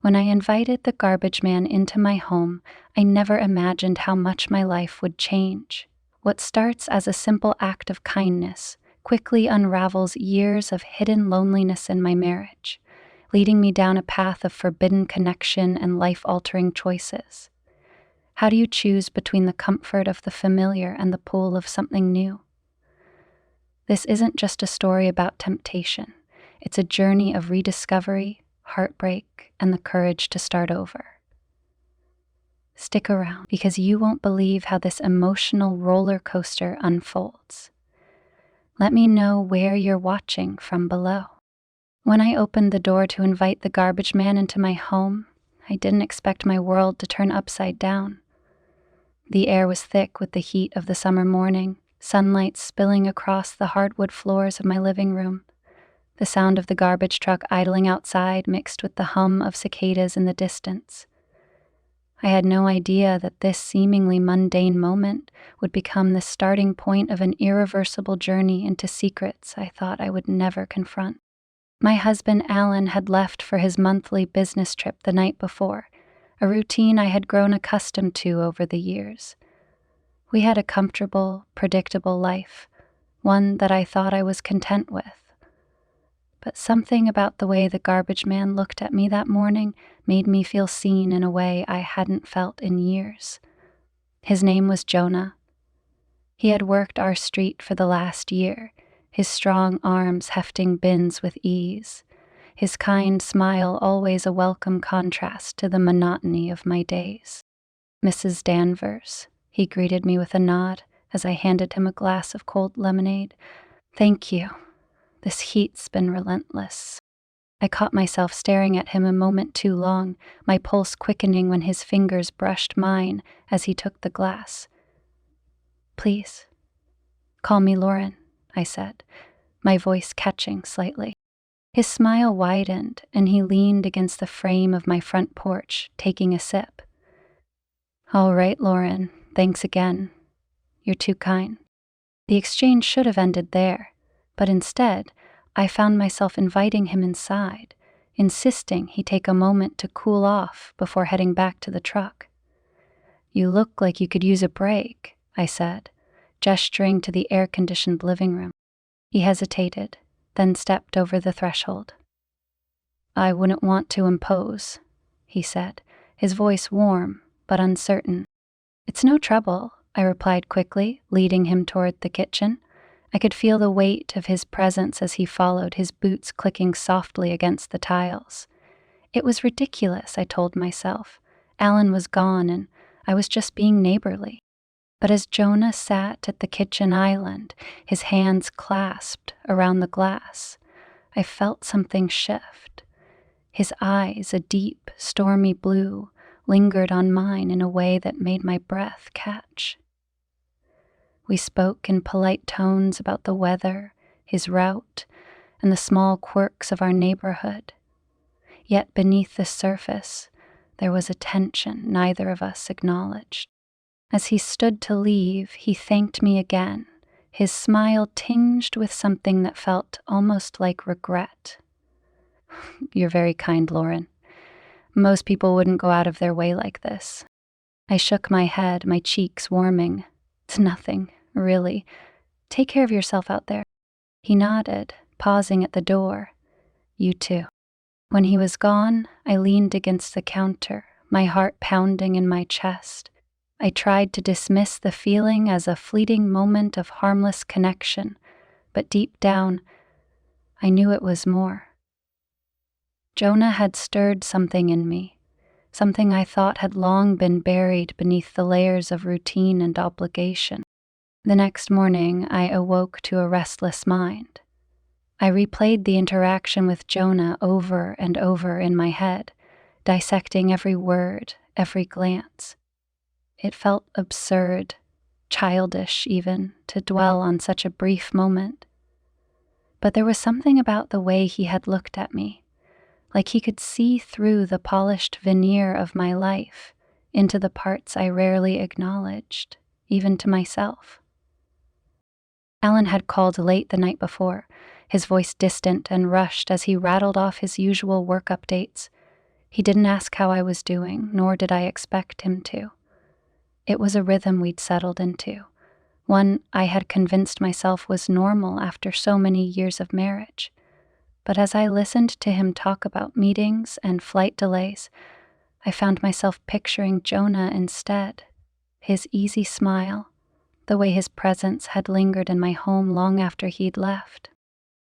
When I invited the garbage man into my home, I never imagined how much my life would change. What starts as a simple act of kindness quickly unravels years of hidden loneliness in my marriage, leading me down a path of forbidden connection and life-altering choices. How do you choose between the comfort of the familiar and the pull of something new? This isn't just a story about temptation. It's a journey of rediscovery, heartbreak, and the courage to start over. Stick around because you won't believe how this emotional roller coaster unfolds. Let me know where you're watching from below. When I opened the door to invite the garbage man into my home, I didn't expect my world to turn upside down. The air was thick with the heat of the summer morning, sunlight spilling across the hardwood floors of my living room. The sound of the garbage truck idling outside mixed with the hum of cicadas in the distance. I had no idea that this seemingly mundane moment would become the starting point of an irreversible journey into secrets I thought I would never confront. My husband Alan had left for his monthly business trip the night before, a routine I had grown accustomed to over the years. We had a comfortable, predictable life, one that I thought I was content with. But something about the way the garbage man looked at me that morning made me feel seen in a way I hadn't felt in years. His name was Jonah. He had worked our street for the last year, his strong arms hefting bins with ease, his kind smile always a welcome contrast to the monotony of my days. "Mrs. Danvers," he greeted me with a nod as I handed him a glass of cold lemonade. "Thank you. This heat's been relentless." I caught myself staring at him a moment too long, my pulse quickening when his fingers brushed mine as he took the glass. "Please, call me Lauren," I said, my voice catching slightly. His smile widened, and he leaned against the frame of my front porch, taking a sip. "All right, Lauren, thanks again. You're too kind." The exchange should have ended there, but instead, I found myself inviting him inside, insisting he take a moment to cool off before heading back to the truck. "You look like you could use a break," I said, gesturing to the air-conditioned living room. He hesitated, then stepped over the threshold. "I wouldn't want to impose," he said, his voice warm but uncertain. "It's no trouble," I replied quickly, leading him toward the kitchen. I could feel the weight of his presence as he followed, his boots clicking softly against the tiles. It was ridiculous, I told myself. Alan was gone and I was just being neighborly. But as Jonah sat at the kitchen island, his hands clasped around the glass, I felt something shift. His eyes, a deep, stormy blue, lingered on mine in a way that made my breath catch. We spoke in polite tones about the weather, his route, and the small quirks of our neighborhood. Yet beneath the surface, there was a tension neither of us acknowledged. As he stood to leave, he thanked me again, his smile tinged with something that felt almost like regret. "You're very kind, Lauren. Most people wouldn't go out of their way like this." I shook my head, my cheeks warming. "It's nothing, really. Take care of yourself out there." He nodded, pausing at the door. "You too." When he was gone, I leaned against the counter, my heart pounding in my chest. I tried to dismiss the feeling as a fleeting moment of harmless connection, but deep down, I knew it was more. Jonah had stirred something in me, something I thought had long been buried beneath the layers of routine and obligation. The next morning, I awoke to a restless mind. I replayed the interaction with Jonah over and over in my head, dissecting every word, every glance. It felt absurd, childish even, to dwell on such a brief moment. But there was something about the way he had looked at me, like he could see through the polished veneer of my life into the parts I rarely acknowledged, even to myself. Alan had called late the night before, his voice distant and rushed as he rattled off his usual work updates. He didn't ask how I was doing, nor did I expect him to. It was a rhythm we'd settled into, one I had convinced myself was normal after so many years of marriage. But as I listened to him talk about meetings and flight delays, I found myself picturing Jonah instead. His easy smile, the way his presence had lingered in my home long after he'd left.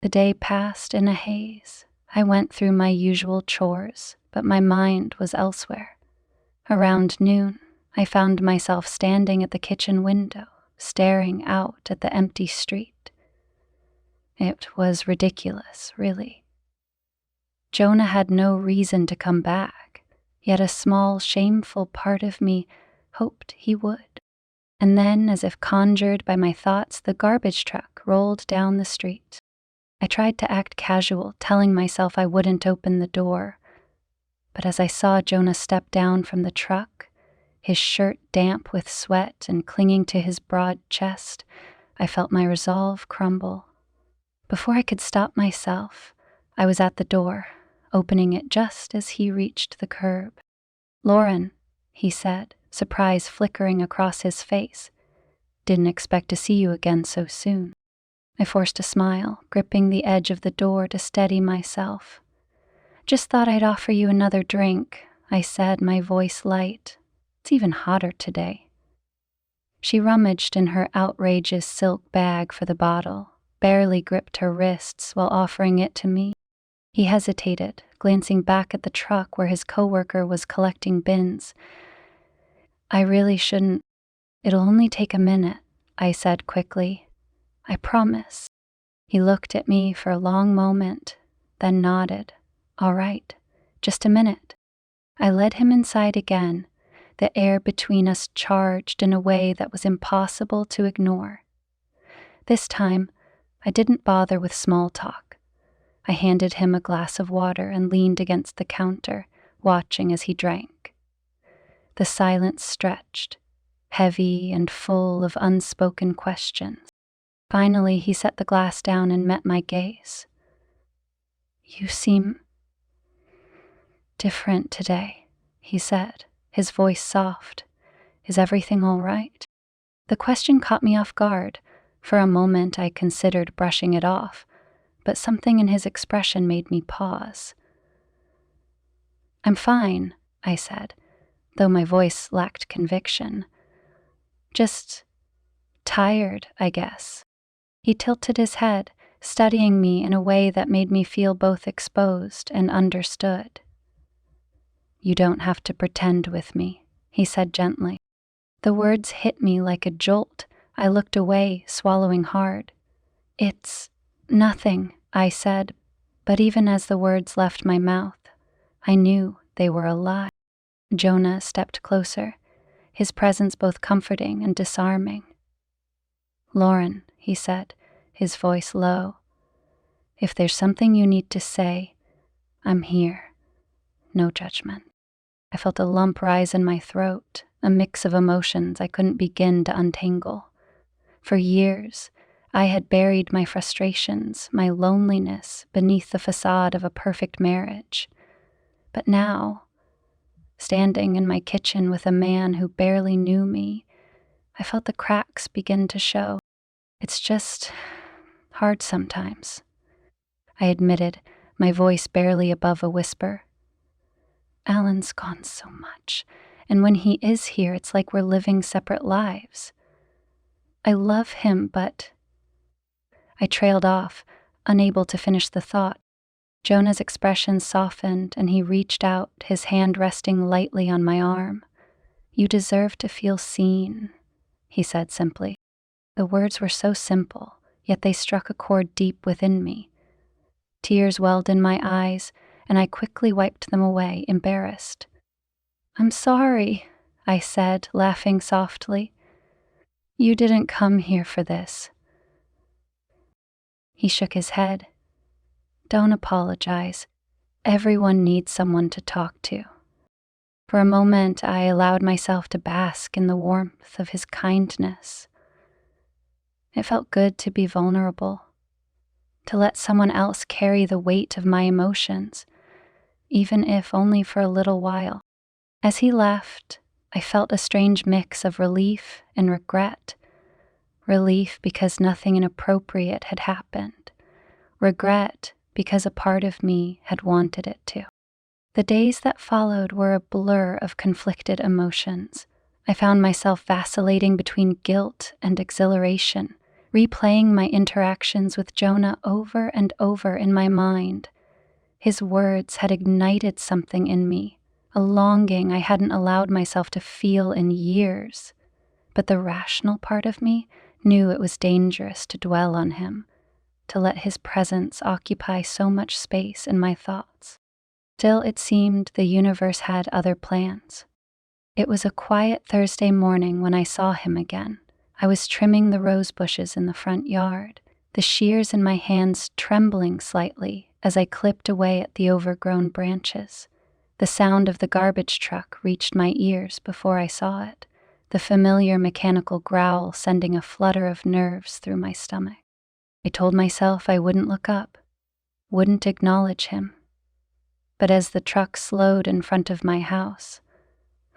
The day passed in a haze. I went through my usual chores, but my mind was elsewhere. Around noon, I found myself standing at the kitchen window, staring out at the empty street. It was ridiculous, really. Jonah had no reason to come back, yet a small, shameful part of me hoped he would. And then, as if conjured by my thoughts, the garbage truck rolled down the street. I tried to act casual, telling myself I wouldn't open the door. But as I saw Jonah step down from the truck, his shirt damp with sweat and clinging to his broad chest, I felt my resolve crumble. Before I could stop myself, I was at the door, opening it just as he reached the curb. "Lauren," he said, surprise flickering across his face. "Didn't expect to see you again so soon." I forced a smile, gripping the edge of the door to steady myself. "Just thought I'd offer you another drink," I said, my voice light. "It's even hotter today." She rummaged in her outrageous silk bag for the bottle, barely gripped her wrists while offering it to me. He hesitated, glancing back at the truck where his coworker was collecting bins. "I really shouldn't. It'll only take a minute," I said quickly. "I promise." He looked at me for a long moment, then nodded. "All right, just a minute." I led him inside again, the air between us charged in a way that was impossible to ignore. This time, I didn't bother with small talk. I handed him a glass of water and leaned against the counter, watching as he drank. The silence stretched, heavy and full of unspoken questions. Finally, he set the glass down and met my gaze. "You seem different today," he said, his voice soft. "Is everything all right?" The question caught me off guard. For a moment, I considered brushing it off, but something in his expression made me pause. "I'm fine," I said, though my voice lacked conviction. "Just tired, I guess." He tilted his head, studying me in a way that made me feel both exposed and understood. "You don't have to pretend with me," he said gently. The words hit me like a jolt. I looked away, swallowing hard. "It's nothing," I said, but even as the words left my mouth, I knew they were a lie. Jonah stepped closer, his presence both comforting and disarming. "Lauren," he said, his voice low, "if there's something you need to say, I'm here. No judgment." I felt a lump rise in my throat, a mix of emotions I couldn't begin to untangle. For years, I had buried my frustrations, my loneliness, beneath the facade of a perfect marriage. But now, standing in my kitchen with a man who barely knew me, I felt the cracks begin to show. "It's just hard sometimes," I admitted, my voice barely above a whisper. "Alan's gone so much, and when he is here, it's like we're living separate lives. I love him, but—" I trailed off, unable to finish the thought. Jonah's expression softened, and he reached out, his hand resting lightly on my arm. "You deserve to feel seen," he said simply. The words were so simple, yet they struck a chord deep within me. Tears welled in my eyes, and I quickly wiped them away, embarrassed. "I'm sorry," I said, laughing softly. "You didn't come here for this." He shook his head. "Don't apologize. Everyone needs someone to talk to." For a moment, I allowed myself to bask in the warmth of his kindness. It felt good to be vulnerable, to let someone else carry the weight of my emotions. even if only for a little while. As he left, I felt a strange mix of relief and regret. Relief because nothing inappropriate had happened. Regret because a part of me had wanted it to. The days that followed were a blur of conflicted emotions. I found myself vacillating between guilt and exhilaration, replaying my interactions with Jonah over and over in my mind. His words had ignited something in me, a longing I hadn't allowed myself to feel in years. But the rational part of me knew it was dangerous to dwell on him, to let his presence occupy so much space in my thoughts. Still, it seemed the universe had other plans. It was a quiet Thursday morning when I saw him again. I was trimming the rose bushes in the front yard, the shears in my hands trembling slightly as I clipped away at the overgrown branches. The sound of the garbage truck reached my ears before I saw it, the familiar mechanical growl sending a flutter of nerves through my stomach. I told myself I wouldn't look up, wouldn't acknowledge him. But as the truck slowed in front of my house,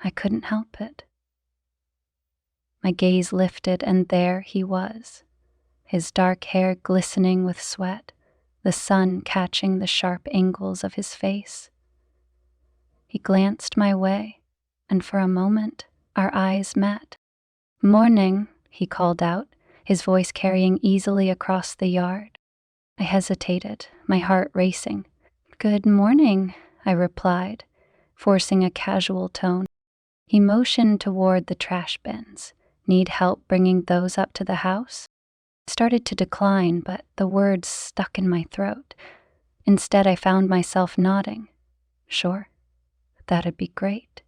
I couldn't help it. My gaze lifted, and there he was, his dark hair glistening with sweat, the sun catching the sharp angles of his face. He glanced my way, and for a moment our eyes met. "Morning," he called out, his voice carrying easily across the yard. I hesitated, my heart racing. "Good morning," I replied, forcing a casual tone. He motioned toward the trash bins. "Need help bringing those up to the house?" I started to decline, but the words stuck in my throat. Instead, I found myself nodding. Sure, that'd be great.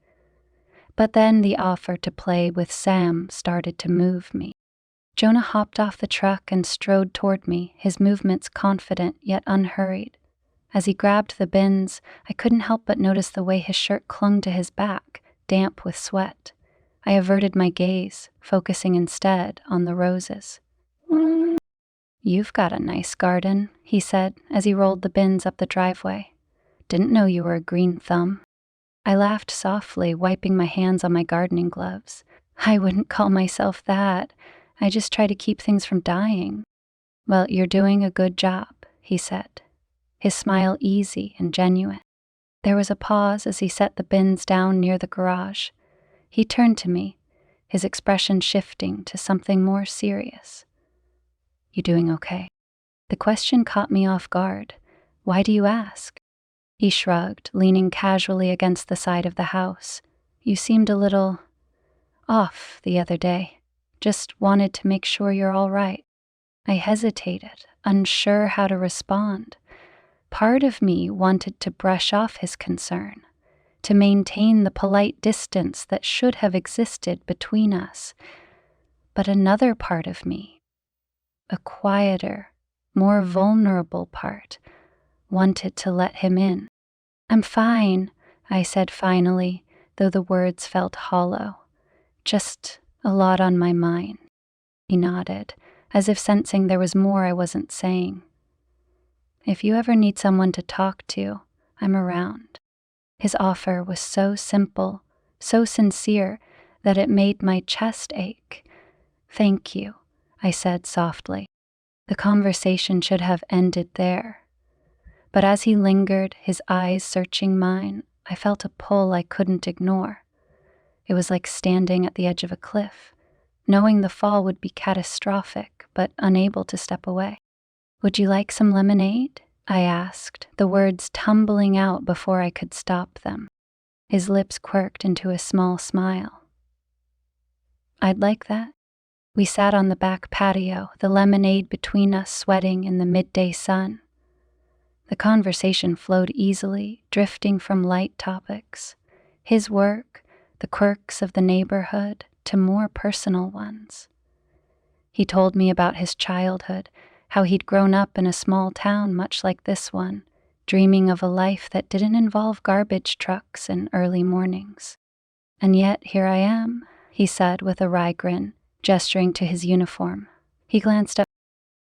But then the offer to play with Sam started to move me. Jonah hopped off the truck and strode toward me, his movements confident yet unhurried. As he grabbed the bins, I couldn't help but notice the way his shirt clung to his back, damp with sweat. I averted my gaze, focusing instead on the roses. "You've got a nice garden," he said as he rolled the bins up the driveway. "Didn't know you were a green thumb." I laughed softly, wiping my hands on my gardening gloves. "I wouldn't call myself that. I just try to keep things from dying." "Well, you're doing a good job," he said, his smile easy and genuine. There was a pause as he set the bins down near the garage. He turned to me, his expression shifting to something more serious. "You doing okay?" The question caught me off guard. "Why do you ask?" He shrugged, leaning casually against the side of the house. "You seemed a little off the other day. Just wanted to make sure you're all right." I hesitated, unsure how to respond. Part of me wanted to brush off his concern, to maintain the polite distance that should have existed between us. But another part of me, a quieter, more vulnerable part, wanted to let him in. "I'm fine," I said finally, though the words felt hollow. "Just a lot on my mind." He nodded, as if sensing there was more I wasn't saying. "If you ever need someone to talk to, I'm around." His offer was so simple, so sincere, that it made my chest ache. "Thank you," I said softly. The conversation should have ended there. But as he lingered, his eyes searching mine, I felt a pull I couldn't ignore. It was like standing at the edge of a cliff, knowing the fall would be catastrophic, but unable to step away. "Would you like some lemonade?" I asked, the words tumbling out before I could stop them. His lips quirked into a small smile. "I'd like that." We sat on the back patio, the lemonade between us sweating in the midday sun. The conversation flowed easily, drifting from light topics, his work, the quirks of the neighborhood, to more personal ones. He told me about his childhood, how he'd grown up in a small town much like this one, dreaming of a life that didn't involve garbage trucks and early mornings. "And yet here I am," he said with a wry grin, gesturing to his uniform. He glanced up.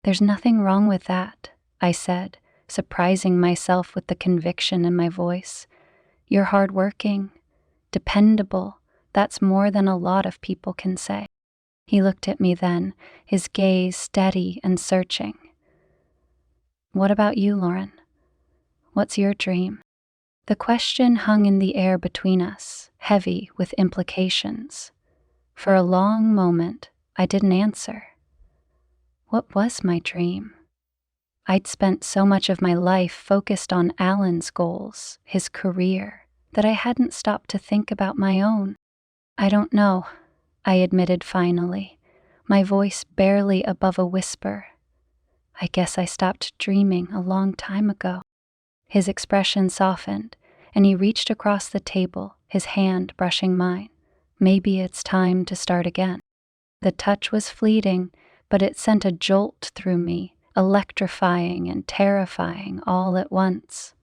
"There's nothing wrong with that," I said, surprising myself with the conviction in my voice. You're hardworking, dependable. That's more than a lot of people can say. He looked at me then, his gaze steady and searching. What about you, Lauren? What's your dream? The question hung in the air between us, heavy with implications. For a long moment, I didn't answer. What was my dream? I'd spent so much of my life focused on Alan's goals, his career, that I hadn't stopped to think about my own. I don't know, I admitted finally, my voice barely above a whisper. I guess I stopped dreaming a long time ago. His expression softened, and he reached across the table, his hand brushing mine. Maybe it's time to start again. The touch was fleeting, but it sent a jolt through me, electrifying and terrifying all at once.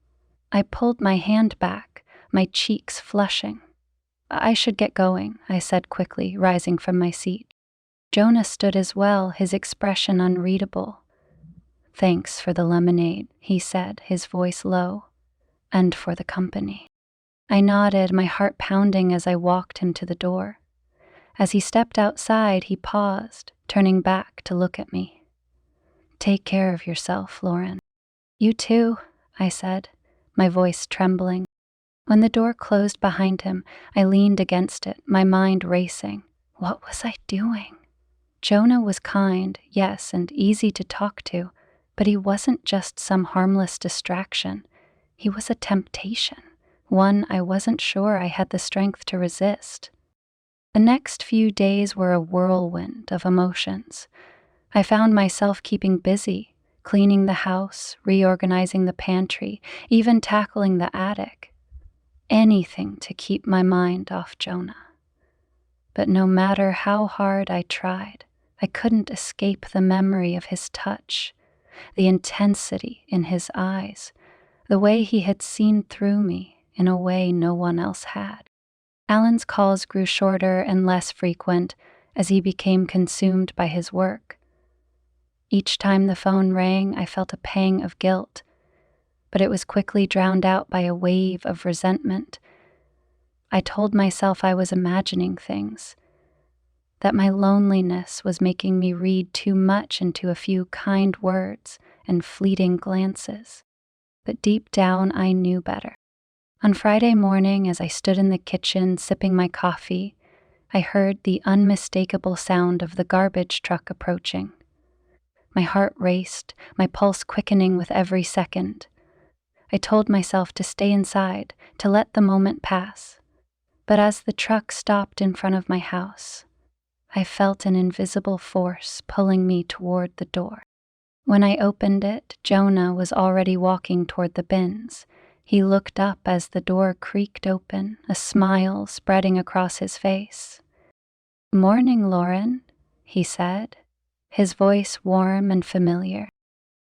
I pulled my hand back, my cheeks flushing. I should get going, I said quickly, rising from my seat. Jonah stood as well, his expression unreadable. Thanks for the lemonade, he said, his voice low, and for the company. I nodded, my heart pounding as I walked him to the door. As he stepped outside, he paused, turning back to look at me. Take care of yourself, Lauren. You too, I said, my voice trembling. When the door closed behind him, I leaned against it, my mind racing. What was I doing? Jonah was kind, yes, and easy to talk to, but he wasn't just some harmless distraction. He was a temptation, one I wasn't sure I had the strength to resist. The next few days were a whirlwind of emotions. I found myself keeping busy, cleaning the house, reorganizing the pantry, even tackling the attic. Anything to keep my mind off Jonah. But no matter how hard I tried, I couldn't escape the memory of his touch, the intensity in his eyes, the way he had seen through me in a way no one else had. Alan's calls grew shorter and less frequent as he became consumed by his work. Each time the phone rang, I felt a pang of guilt, but it was quickly drowned out by a wave of resentment. I told myself I was imagining things, that my loneliness was making me read too much into a few kind words and fleeting glances. But deep down, I knew better. On Friday morning, as I stood in the kitchen sipping my coffee, I heard the unmistakable sound of the garbage truck approaching. My heart raced, my pulse quickening with every second. I told myself to stay inside, to let the moment pass. But as the truck stopped in front of my house, I felt an invisible force pulling me toward the door. When I opened it, Jonah was already walking toward the bins. He looked up as the door creaked open, a smile spreading across his face. "Morning, Lauren," he said, his voice warm and familiar.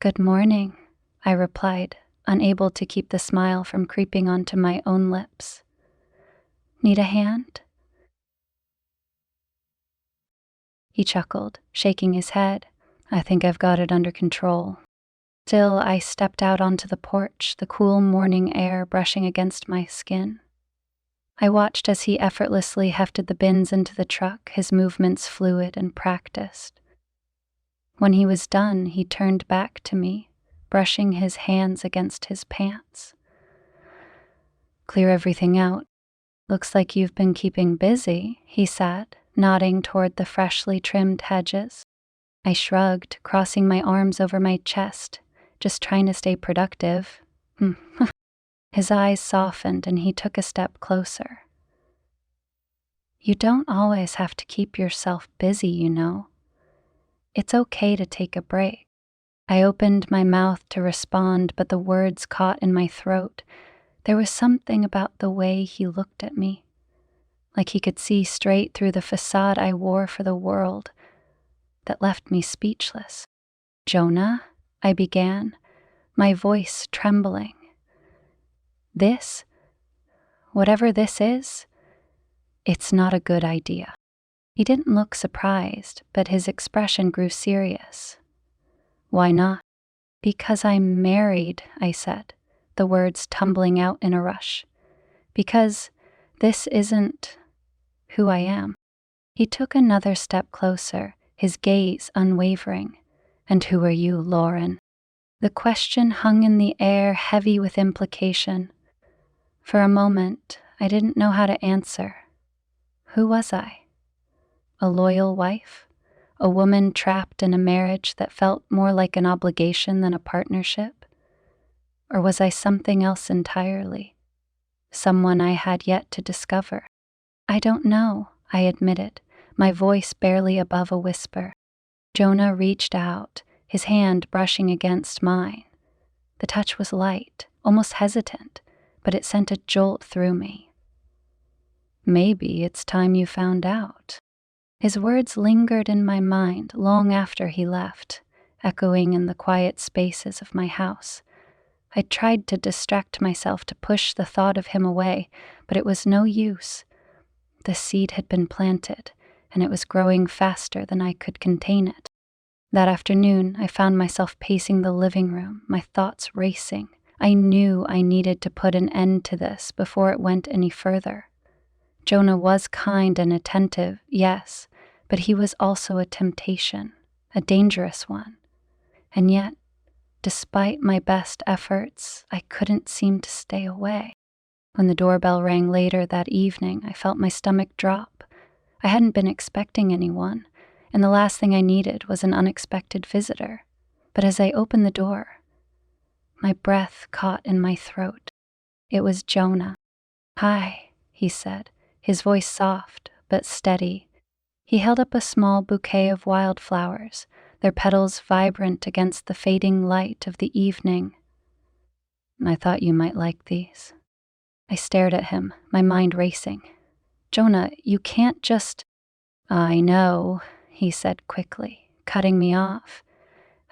"Good morning," I replied, unable to keep the smile from creeping onto my own lips. "Need a hand?" He chuckled, shaking his head. "I think I've got it under control." Still, I stepped out onto the porch, the cool morning air brushing against my skin. I watched as he effortlessly hefted the bins into the truck, his movements fluid and practiced. When he was done, he turned back to me, brushing his hands against his pants. "Clear everything out. Looks like you've been keeping busy," he said, nodding toward the freshly trimmed hedges. I shrugged, crossing my arms over my chest, just trying to stay productive. His eyes softened and he took a step closer. "You don't always have to keep yourself busy, you know. It's okay to take a break." I opened my mouth to respond, but the words caught in my throat. There was something about the way he looked at me, like he could see straight through the facade I wore for the world, that left me speechless. "Jonah," I began, my voice trembling. "This, whatever this is, it's not a good idea." He didn't look surprised, but his expression grew serious. "Why not?" "Because I'm married," I said, the words tumbling out in a rush. because this isn't who I am. He took another step closer, his gaze unwavering. And who are you, Lauren? The question hung in the air, heavy with implication. For a moment, I didn't know how to answer. Who was I? A loyal wife? A woman trapped in a marriage that felt more like an obligation than a partnership? Or was I something else entirely? Someone I had yet to discover? I don't know, I admitted, my voice barely above a whisper. Jonah reached out, his hand brushing against mine. The touch was light, almost hesitant, but it sent a jolt through me. Maybe it's time you found out. His words lingered in my mind long after he left, echoing in the quiet spaces of my house. I tried to distract myself to push the thought of him away, but it was no use. The seed had been planted, and it was growing faster than I could contain it. That afternoon, I found myself pacing the living room, my thoughts racing. I knew I needed to put an end to this before it went any further. Jonah was kind and attentive, yes, but he was also a temptation, a dangerous one. And yet, despite my best efforts, I couldn't seem to stay away. When the doorbell rang later that evening, I felt my stomach drop. I hadn't been expecting anyone, and the last thing I needed was an unexpected visitor. But as I opened the door, my breath caught in my throat. It was Jonah. "Hi," he said, his voice soft but steady. He held up a small bouquet of wildflowers, their petals vibrant against the fading light of the evening. "I thought you might like these." I stared at him, my mind racing. "Jonah, you can't just—" "I know," he said quickly, cutting me off.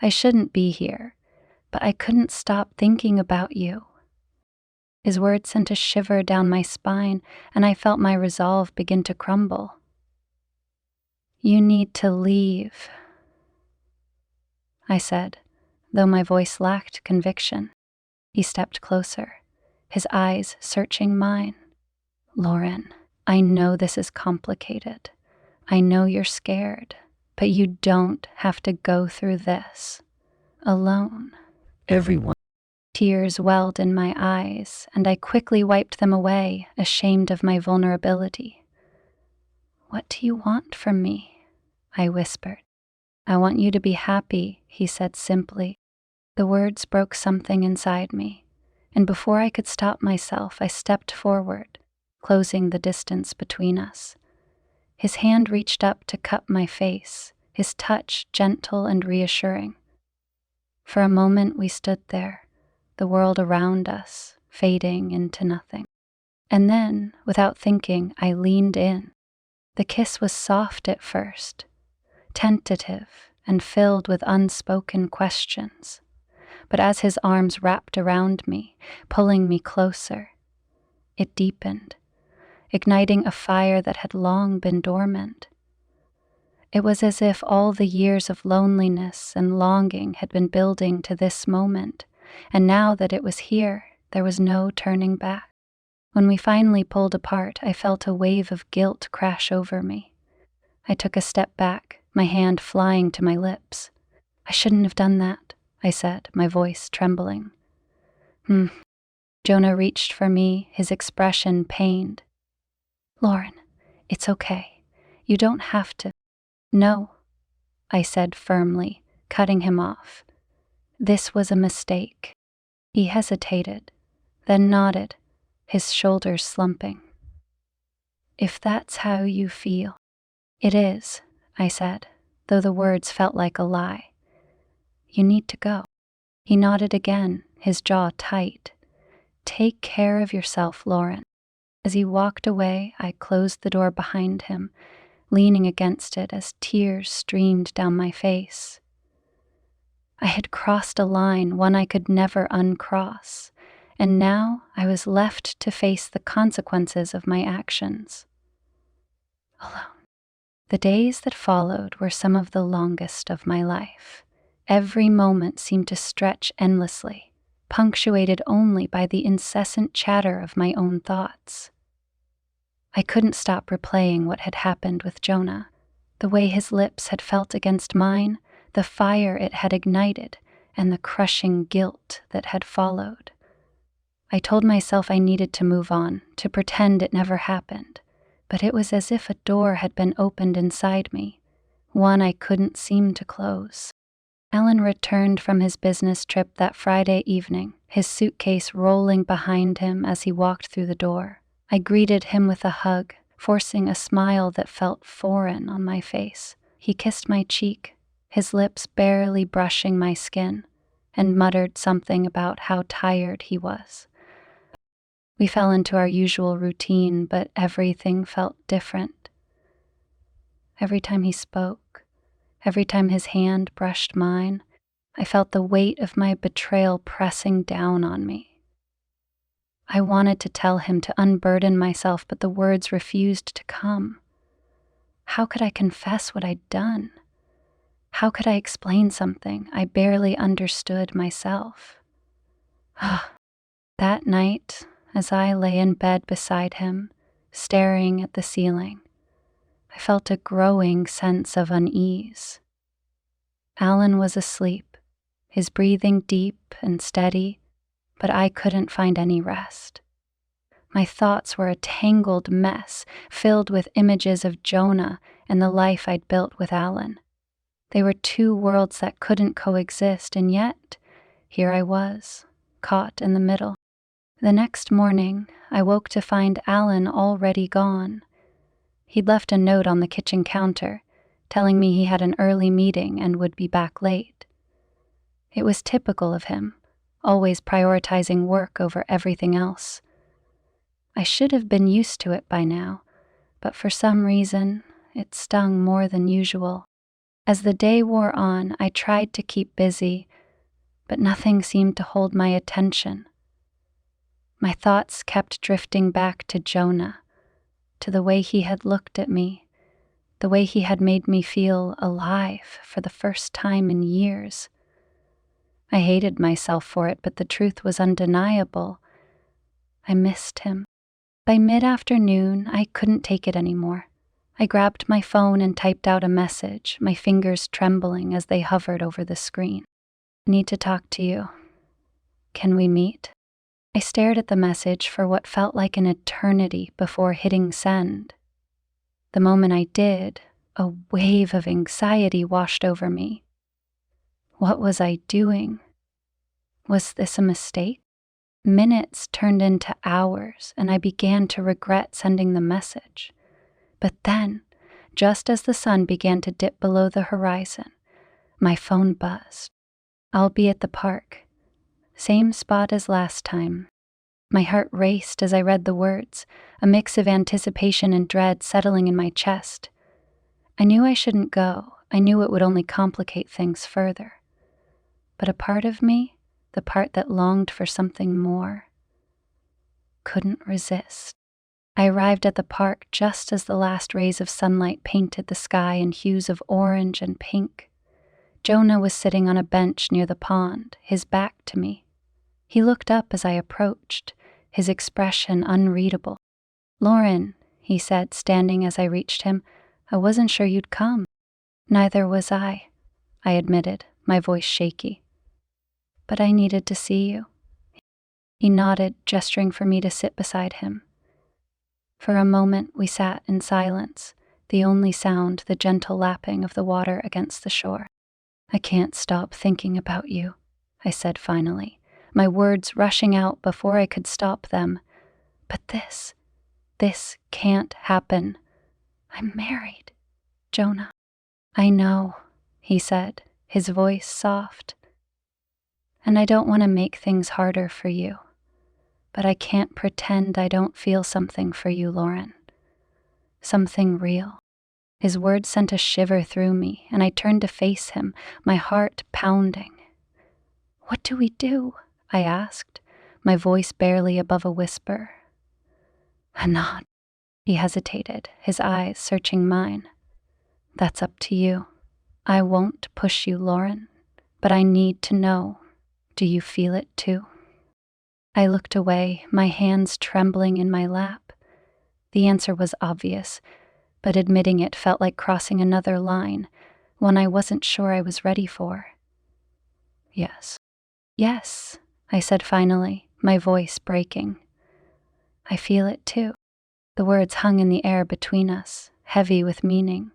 "I shouldn't be here, but I couldn't stop thinking about you." His words sent a shiver down my spine, and I felt my resolve begin to crumble. "You need to leave," I said, though my voice lacked conviction. He stepped closer, his eyes searching mine. "Lauren, I know this is complicated. I know you're scared, but you don't have to go through this alone." Everyone. Tears welled in my eyes, and I quickly wiped them away, ashamed of my vulnerability. "What do you want from me?" I whispered. "I want you to be happy," he said simply. The words broke something inside me, and before I could stop myself, I stepped forward, closing the distance between us. His hand reached up to cup my face, his touch gentle and reassuring. For a moment we stood there, the world around us fading into nothing. And then, without thinking, I leaned in. The kiss was soft at first, tentative and filled with unspoken questions. But as his arms wrapped around me, pulling me closer, it deepened, igniting a fire that had long been dormant. It was as if all the years of loneliness and longing had been building to this moment, and now that it was here, there was no turning back. When we finally pulled apart, I felt a wave of guilt crash over me. I took a step back, my hand flying to my lips. "I shouldn't have done that," I said, my voice trembling. Jonah reached for me, his expression pained. "Lauren, it's okay. You don't have to." "No," I said firmly, cutting him off. "This was a mistake." He hesitated, then nodded, his shoulders slumping. "If that's how you feel." "It is," I said, though the words felt like a lie. "You need to go." He nodded again, his jaw tight. "Take care of yourself, Lauren." As he walked away, I closed the door behind him, leaning against it as tears streamed down my face. I had crossed a line, one I could never uncross, and now I was left to face the consequences of my actions. Alone. The days that followed were some of the longest of my life. Every moment seemed to stretch endlessly, punctuated only by the incessant chatter of my own thoughts. I couldn't stop replaying what had happened with Jonah, the way his lips had felt against mine, the fire it had ignited, and the crushing guilt that had followed. I told myself I needed to move on, to pretend it never happened, but it was as if a door had been opened inside me, one I couldn't seem to close. Alan returned from his business trip that Friday evening, his suitcase rolling behind him as he walked through the door. I greeted him with a hug, forcing a smile that felt foreign on my face. He kissed my cheek, his lips barely brushing my skin, and muttered something about how tired he was. We fell into our usual routine, but everything felt different. Every time he spoke, every time his hand brushed mine, I felt the weight of my betrayal pressing down on me. I wanted to tell him to unburden myself, but the words refused to come. How could I confess what I'd done? How could I explain something I barely understood myself? That night, as I lay in bed beside him, staring at the ceiling, I felt a growing sense of unease. Alan was asleep, his breathing deep and steady, but I couldn't find any rest. My thoughts were a tangled mess, filled with images of Jonah and the life I'd built with Alan. They were two worlds that couldn't coexist, and yet, here I was, caught in the middle. The next morning, I woke to find Alan already gone. He'd left a note on the kitchen counter, telling me he had an early meeting and would be back late. It was typical of him, always prioritizing work over everything else. I should have been used to it by now, but for some reason, it stung more than usual. As the day wore on, I tried to keep busy, but nothing seemed to hold my attention. My thoughts kept drifting back to Jonah, to the way he had looked at me, the way he had made me feel alive for the first time in years. I hated myself for it, but the truth was undeniable. I missed him. By mid-afternoon, I couldn't take it anymore. I grabbed my phone and typed out a message, my fingers trembling as they hovered over the screen. I need to talk to you. Can we meet? I stared at the message for what felt like an eternity before hitting send. The moment I did, a wave of anxiety washed over me. What was I doing? Was this a mistake? Minutes turned into hours, and I began to regret sending the message. But then, just as the sun began to dip below the horizon, my phone buzzed. I'll be at the park. Same spot as last time. My heart raced as I read the words, a mix of anticipation and dread settling in my chest. I knew I shouldn't go. I knew it would only complicate things further. But a part of me, the part that longed for something more, couldn't resist. I arrived at the park just as the last rays of sunlight painted the sky in hues of orange and pink. Jonah was sitting on a bench near the pond, his back to me. He looked up as I approached, his expression unreadable. "Lauren," he said, standing as I reached him, "I wasn't sure you'd come." "Neither was I admitted, my voice shaky. "But I needed to see you." He nodded, gesturing for me to sit beside him. For a moment we sat in silence, the only sound the gentle lapping of the water against the shore. "I can't stop thinking about you," I said finally, my words rushing out before I could stop them. "But this can't happen. I'm married, Jonah." "I know," he said, his voice soft. "And I don't want to make things harder for you. But I can't pretend I don't feel something for you, Lauren. Something real." His words sent a shiver through me, and I turned to face him, my heart pounding. "What do we do?" I asked, my voice barely above a whisper. "A nod." He hesitated, his eyes searching mine. "That's up to you. I won't push you, Lauren, but I need to know. Do you feel it too?" I looked away, my hands trembling in my lap. The answer was obvious, but admitting it felt like crossing another line, one I wasn't sure I was ready for. Yes. Yes, I said finally, my voice breaking. I feel it too. The words hung in the air between us, heavy with meaning.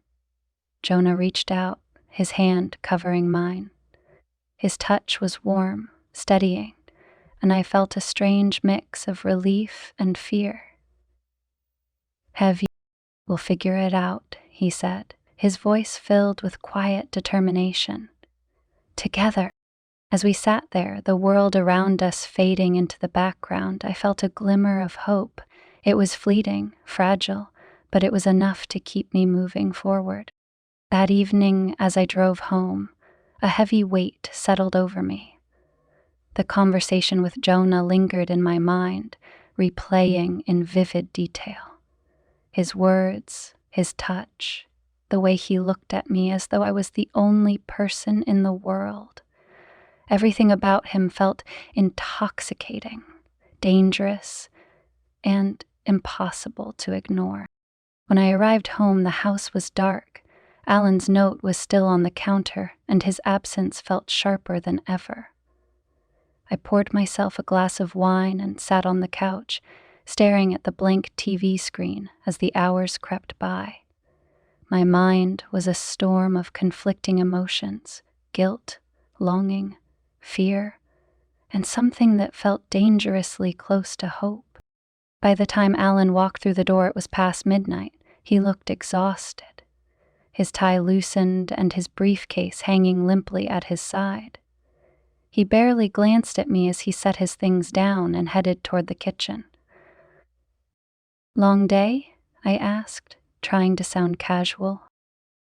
Jonah reached out, his hand covering mine. His touch was warm, steadying, and I felt a strange mix of relief and fear. Have you? We'll figure it out, he said, his voice filled with quiet determination. Together. As we sat there, the world around us fading into the background, I felt a glimmer of hope. It was fleeting, fragile, but it was enough to keep me moving forward. That evening, as I drove home, a heavy weight settled over me. The conversation with Jonah lingered in my mind, replaying in vivid detail. His words, his touch, the way he looked at me as though I was the only person in the world. Everything about him felt intoxicating, dangerous, and impossible to ignore. When I arrived home, the house was dark. Alan's note was still on the counter, and his absence felt sharper than ever. I poured myself a glass of wine and sat on the couch, staring at the blank TV screen as the hours crept by. My mind was a storm of conflicting emotions, guilt, longing, fear, and something that felt dangerously close to hope. By the time Alan walked through the door, it was past midnight. He looked exhausted, his tie loosened and his briefcase hanging limply at his side. He barely glanced at me as he set his things down and headed toward the kitchen. Long day? I asked, trying to sound casual.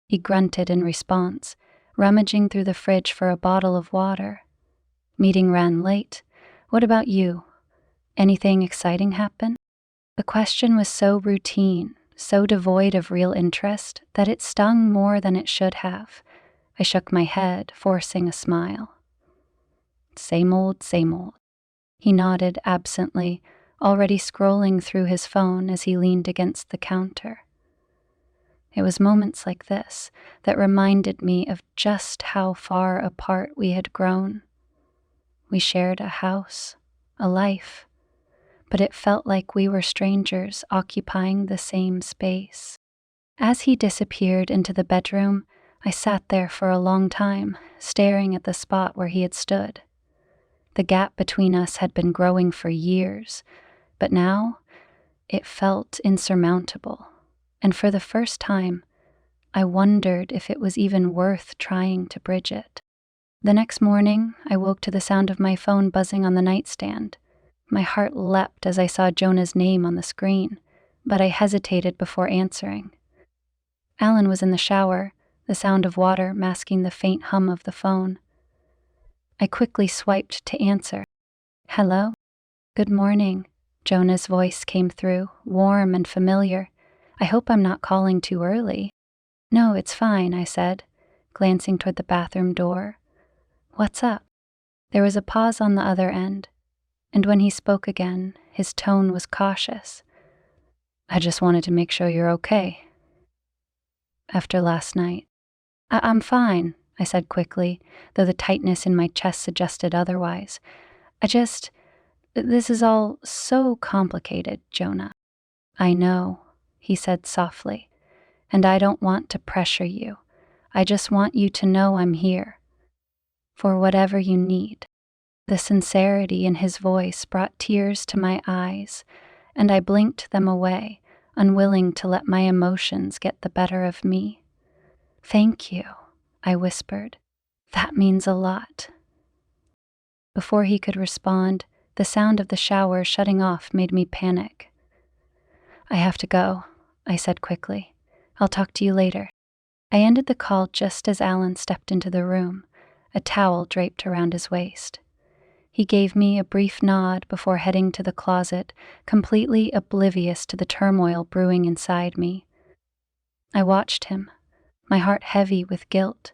He grunted in response, rummaging through the fridge for a bottle of water. Meeting ran late. What about you? Anything exciting happen? The question was so routine, so devoid of real interest, that it stung more than it should have. I shook my head, forcing a smile. Same old, same old. He nodded absently, already scrolling through his phone as he leaned against the counter. It was moments like this that reminded me of just how far apart we had grown. We shared a house, a life, but it felt like we were strangers occupying the same space. As he disappeared into the bedroom, I sat there for a long time, staring at the spot where he had stood. The gap between us had been growing for years, but now it felt insurmountable, and for the first time, I wondered if it was even worth trying to bridge it. The next morning, I woke to the sound of my phone buzzing on the nightstand. My heart leapt as I saw Jonah's name on the screen, but I hesitated before answering. Alan was in the shower, the sound of water masking the faint hum of the phone. I quickly swiped to answer. Hello? Good morning. Jonah's voice came through, warm and familiar. I hope I'm not calling too early. No, it's fine, I said, glancing toward the bathroom door. What's up? There was a pause on the other end, and when he spoke again, his tone was cautious. I just wanted to make sure you're okay. After last night. I'm fine, I said quickly, though the tightness in my chest suggested otherwise. This is all so complicated, Jonah. I know, he said softly, and I don't want to pressure you. I just want you to know I'm here. For whatever you need. The sincerity in his voice brought tears to my eyes, and I blinked them away, unwilling to let my emotions get the better of me. Thank you, I whispered. That means a lot. Before he could respond, the sound of the shower shutting off made me panic. I have to go, I said quickly. I'll talk to you later. I ended the call just as Alan stepped into the room, a towel draped around his waist. He gave me a brief nod before heading to the closet, completely oblivious to the turmoil brewing inside me. I watched him, my heart heavy with guilt,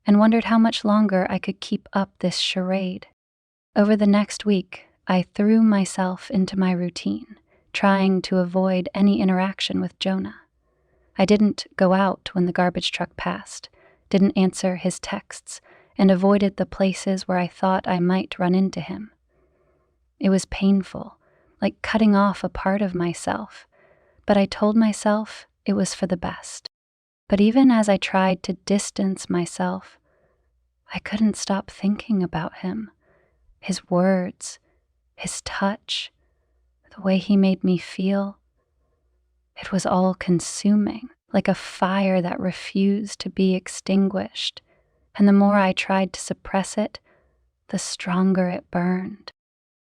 and wondered how much longer I could keep up this charade. Over the next week, I threw myself into my routine, trying to avoid any interaction with Jonah. I didn't go out when the garbage truck passed, didn't answer his texts, and avoided the places where I thought I might run into him. It was painful, like cutting off a part of myself, but I told myself it was for the best. But even as I tried to distance myself, I couldn't stop thinking about him, his words, his touch, the way he made me feel. It was all consuming, like a fire that refused to be extinguished, and the more I tried to suppress it, the stronger it burned.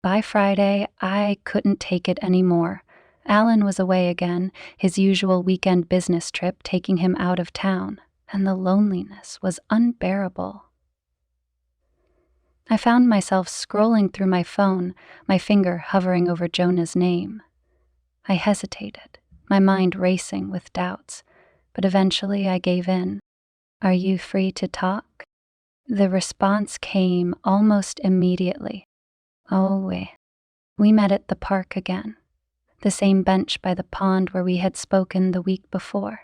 By Friday, I couldn't take it anymore. Alan was away again, his usual weekend business trip taking him out of town, and the loneliness was unbearable. I found myself scrolling through my phone, my finger hovering over Jonah's name. I hesitated, my mind racing with doubts, but eventually I gave in. "Are you free to talk?" The response came almost immediately. "Oh, we met at the park again, the same bench by the pond where we had spoken the week before."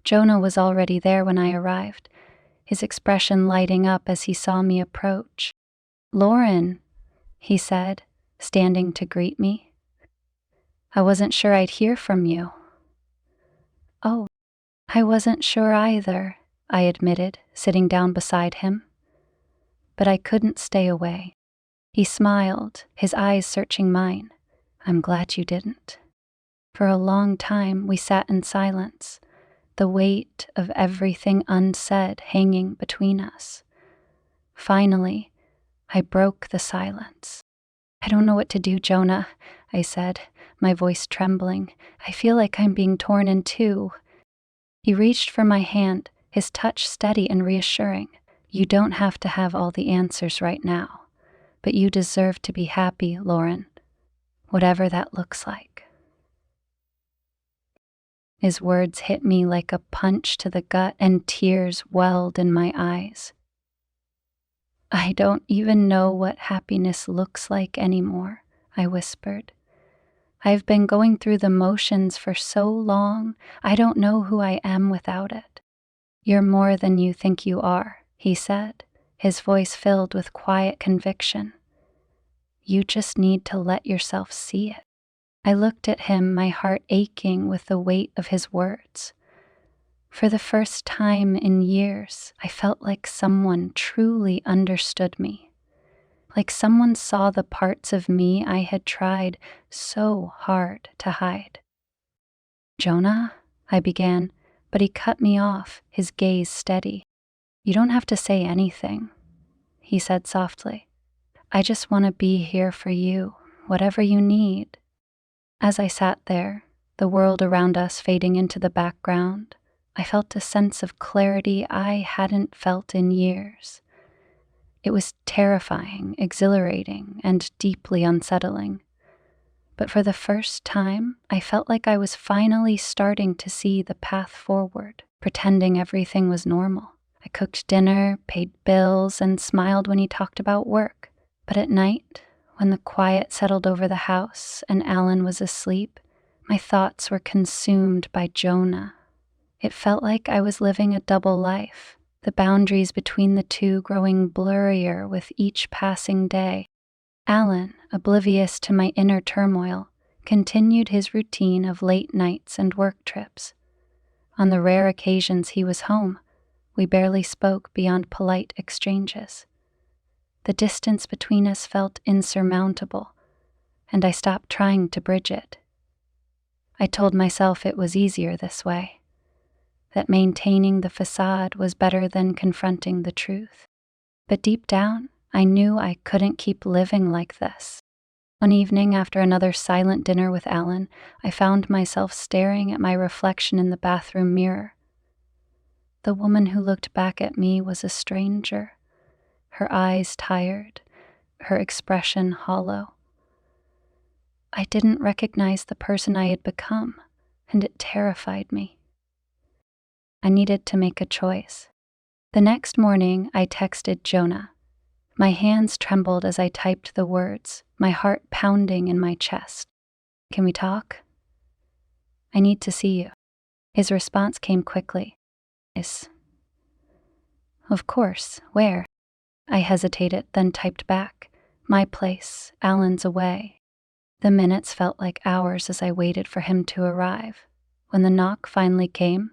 Jonah was already there when I arrived, his expression lighting up as he saw me approach. "Lauren," he said, standing to greet me. "I wasn't sure I'd hear from you." "Oh, I wasn't sure either," I admitted, sitting down beside him. But I couldn't stay away. He smiled, his eyes searching mine. "I'm glad you didn't." For a long time we sat in silence, the weight of everything unsaid hanging between us. Finally, I broke the silence. "I don't know what to do, Jonah," I said, my voice trembling. "I feel like I'm being torn in two." He reached for my hand, his touch steady and reassuring. "You don't have to have all the answers right now, but you deserve to be happy, Lauren, whatever that looks like." His words hit me like a punch to the gut, and tears welled in my eyes. "I don't even know what happiness looks like anymore," I whispered. "I've been going through the motions for so long, I don't know who I am without it." "You're more than you think you are," he said, his voice filled with quiet conviction. "You just need to let yourself see it." I looked at him, my heart aching with the weight of his words. For the first time in years, I felt like someone truly understood me, like someone saw the parts of me I had tried so hard to hide. "Jonah," I began, but he cut me off, his gaze steady. "You don't have to say anything," he said softly. "I just want to be here for you, whatever you need." As I sat there, the world around us fading into the background, I felt a sense of clarity I hadn't felt in years. It was terrifying, exhilarating, and deeply unsettling. But for the first time, I felt like I was finally starting to see the path forward, pretending everything was normal. I cooked dinner, paid bills, and smiled when he talked about work. But at night, when the quiet settled over the house and Alan was asleep, my thoughts were consumed by Jonah. It felt like I was living a double life, the boundaries between the two growing blurrier with each passing day. Alan, oblivious to my inner turmoil, continued his routine of late nights and work trips. On the rare occasions he was home, we barely spoke beyond polite exchanges. The distance between us felt insurmountable, and I stopped trying to bridge it. I told myself it was easier this way, that maintaining the facade was better than confronting the truth. But deep down, I knew I couldn't keep living like this. One evening, after another silent dinner with Alan, I found myself staring at my reflection in the bathroom mirror. The woman who looked back at me was a stranger, her eyes tired, her expression hollow. I didn't recognize the person I had become, and it terrified me. I needed to make a choice. The next morning, I texted Jonah. My hands trembled as I typed the words, my heart pounding in my chest. "Can we talk? I need to see you." His response came quickly. "Yes." "Of course. Where?" I hesitated, then typed back, "My place, Alan's away." The minutes felt like hours as I waited for him to arrive. When the knock finally came,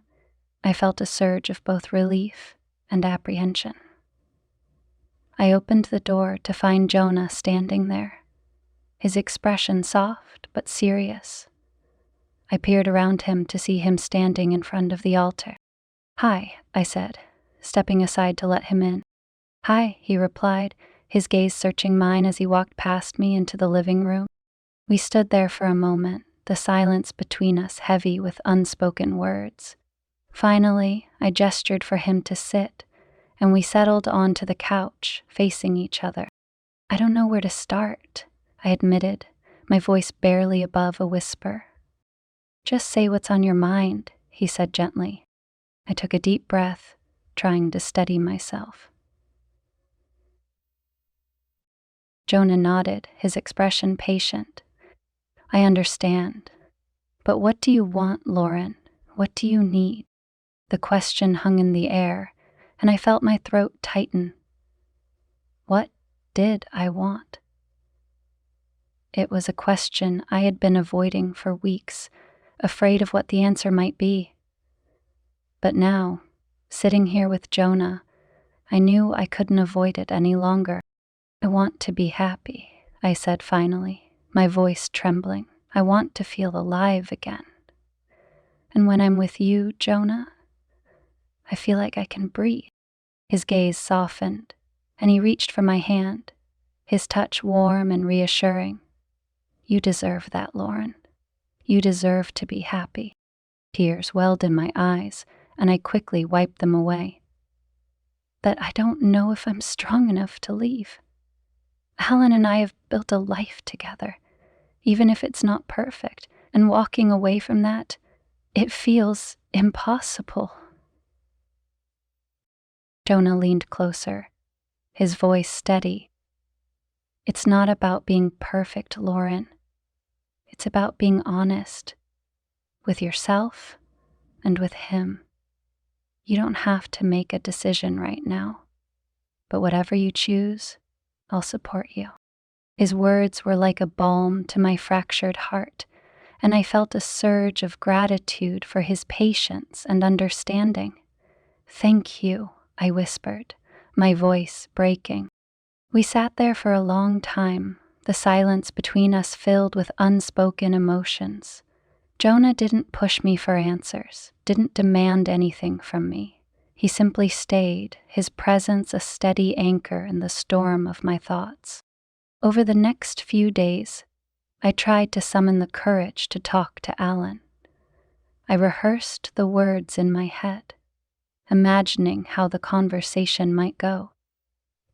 I felt a surge of both relief and apprehension. I opened the door to find Jonah standing there, his expression soft but serious. I peered around him to see him standing in front of the altar. "Hi," I said, stepping aside to let him in. "Hi," he replied, his gaze searching mine as he walked past me into the living room. We stood there for a moment, the silence between us heavy with unspoken words. Finally, I gestured for him to sit, and we settled onto the couch, facing each other. "I don't know where to start," I admitted, my voice barely above a whisper. "Just say what's on your mind," he said gently. I took a deep breath, trying to steady myself. Jonah nodded, his expression patient. "I understand. But what do you want, Lauren? What do you need?" The question hung in the air, and I felt my throat tighten. What did I want? It was a question I had been avoiding for weeks, afraid of what the answer might be. But now, sitting here with Jonah, I knew I couldn't avoid it any longer. "I want to be happy," I said finally, my voice trembling. "I want to feel alive again. And when I'm with you, Jonah, I feel like I can breathe." His gaze softened, and he reached for my hand, his touch warm and reassuring. "You deserve that, Lauren. You deserve to be happy." Tears welled in my eyes, and I quickly wiped them away. "But I don't know if I'm strong enough to leave. Alan and I have built a life together, even if it's not perfect, and walking away from that, it feels impossible." Jonah leaned closer, his voice steady. "It's not about being perfect, Lauren. It's about being honest with yourself and with him. You don't have to make a decision right now, but whatever you choose, I'll support you." His words were like a balm to my fractured heart, and I felt a surge of gratitude for his patience and understanding. "Thank you," I whispered, my voice breaking. We sat there for a long time, the silence between us filled with unspoken emotions. Jonah didn't push me for answers, didn't demand anything from me. He simply stayed, his presence a steady anchor in the storm of my thoughts. Over the next few days, I tried to summon the courage to talk to Alan. I rehearsed the words in my head, imagining how the conversation might go.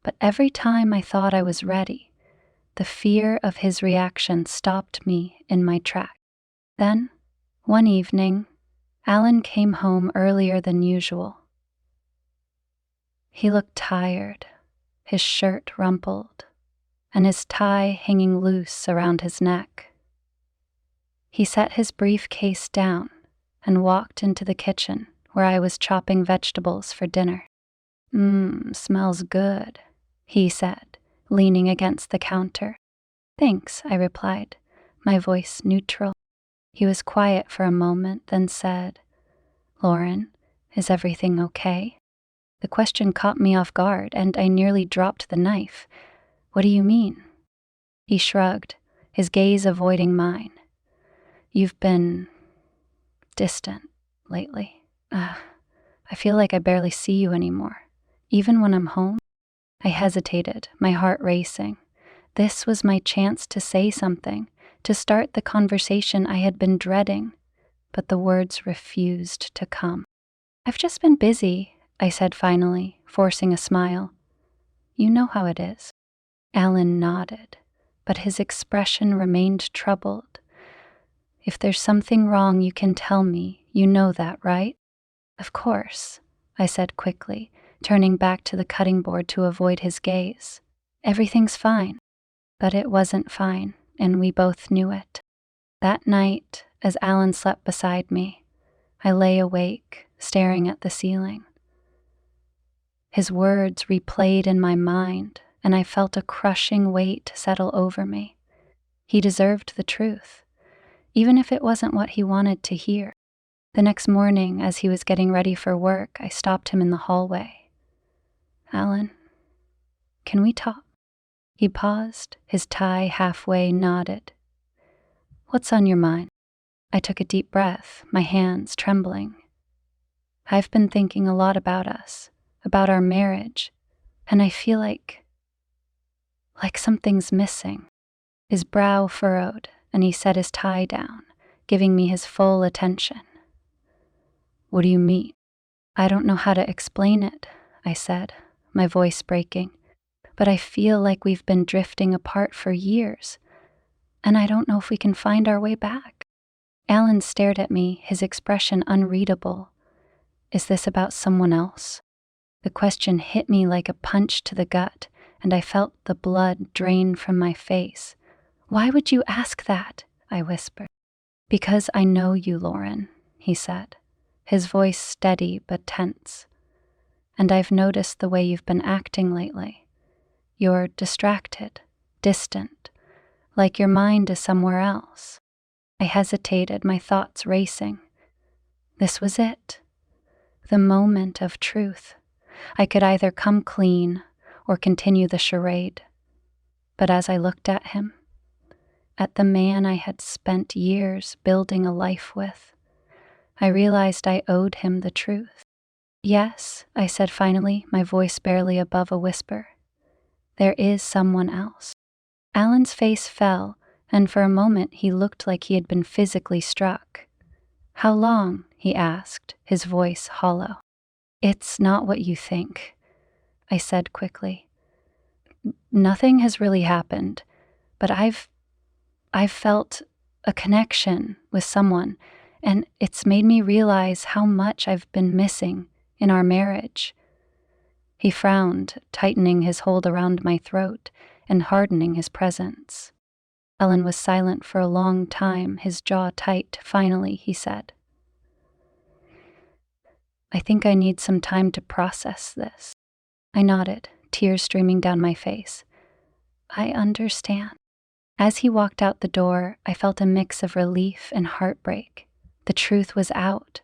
But every time I thought I was ready, the fear of his reaction stopped me in my tracks. Then, one evening, Alan came home earlier than usual. He looked tired, his shirt rumpled, and his tie hanging loose around his neck. He set his briefcase down and walked into the kitchen where I was chopping vegetables for dinner. Smells good," he said, leaning against the counter. "Thanks," I replied, my voice neutral. He was quiet for a moment, then said, "Lauren, is everything okay?" The question caught me off guard, and I nearly dropped the knife. "What do you mean?" He shrugged, his gaze avoiding mine. "You've been distant lately. I feel like I barely see you anymore, even when I'm home." I hesitated, my heart racing. This was my chance to say something, to start the conversation I had been dreading, but the words refused to come. "I've just been busy," I said finally, forcing a smile. "You know how it is." Alan nodded, but his expression remained troubled. "If there's something wrong, you can tell me. You know that, right?" "Of course," I said quickly, turning back to the cutting board to avoid his gaze. Everything's fine. But it wasn't fine, and we both knew it. That night, as Alan slept beside me, I lay awake, staring at the ceiling. His words replayed in my mind, and I felt a crushing weight settle over me. He deserved the truth, even if it wasn't what he wanted to hear. The next morning, as he was getting ready for work, I stopped him in the hallway. "Alan, can we talk?" He paused, his tie halfway knotted. "What's on your mind?" I took a deep breath, my hands trembling. "I've been thinking a lot about us, about our marriage, and I feel like something's missing." His brow furrowed, and he set his tie down, giving me his full attention. "What do you mean?" "I don't know how to explain it," I said, my voice breaking, "but I feel like we've been drifting apart for years, and I don't know if we can find our way back." Alan stared at me, his expression unreadable. "Is this about someone else?" The question hit me like a punch to the gut, and I felt the blood drain from my face. "Why would you ask that?" I whispered. "Because I know you, Lauren," he said, his voice steady but tense. "And I've noticed the way you've been acting lately. You're distracted, distant, like your mind is somewhere else." I hesitated, my thoughts racing. This was it. The moment of truth. I could either come clean or continue the charade. But as I looked at him, at the man I had spent years building a life with, I realized I owed him the truth. "Yes," I said finally, my voice barely above a whisper. "There is someone else." Alan's face fell, and for a moment he looked like he had been physically struck. "How long?" he asked, his voice hollow. "It's not what you think," I said quickly. "Nothing has really happened, but I've felt a connection with someone, and it's made me realize how much I've been missing in our marriage." He frowned, tightening his hold around my throat and hardening his presence. Alan was silent for a long time, his jaw tight. Finally, he said, "I think I need some time to process this." I nodded, tears streaming down my face. "I understand." As he walked out the door, I felt a mix of relief and heartbreak. The truth was out,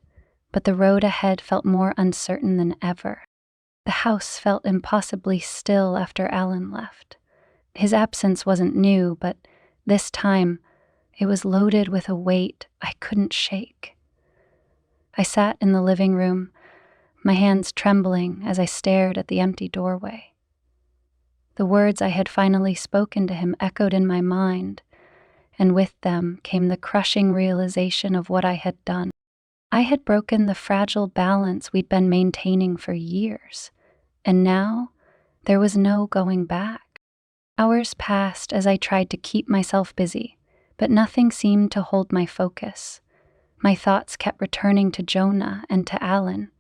but the road ahead felt more uncertain than ever. The house felt impossibly still after Alan left. His absence wasn't new, but this time it was loaded with a weight I couldn't shake. I sat in the living room, my hands trembling as I stared at the empty doorway. The words I had finally spoken to him echoed in my mind, and with them came the crushing realization of what I had done. I had broken the fragile balance we'd been maintaining for years, and now there was no going back. Hours passed as I tried to keep myself busy, but nothing seemed to hold my focus. My thoughts kept returning to Jonah and to Alan,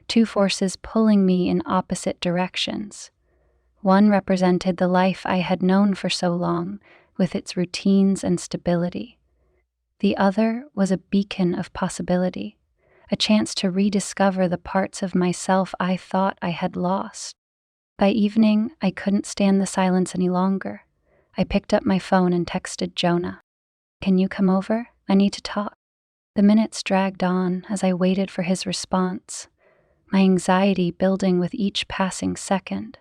two forces pulling me in opposite directions. One represented the life I had known for so long, with its routines and stability. The other was a beacon of possibility, a chance to rediscover the parts of myself I thought I had lost. By evening, I couldn't stand the silence any longer. I picked up my phone and texted Jonah. "Can you come over? I need to talk." The minutes dragged on as I waited for his response, my anxiety building with each passing second.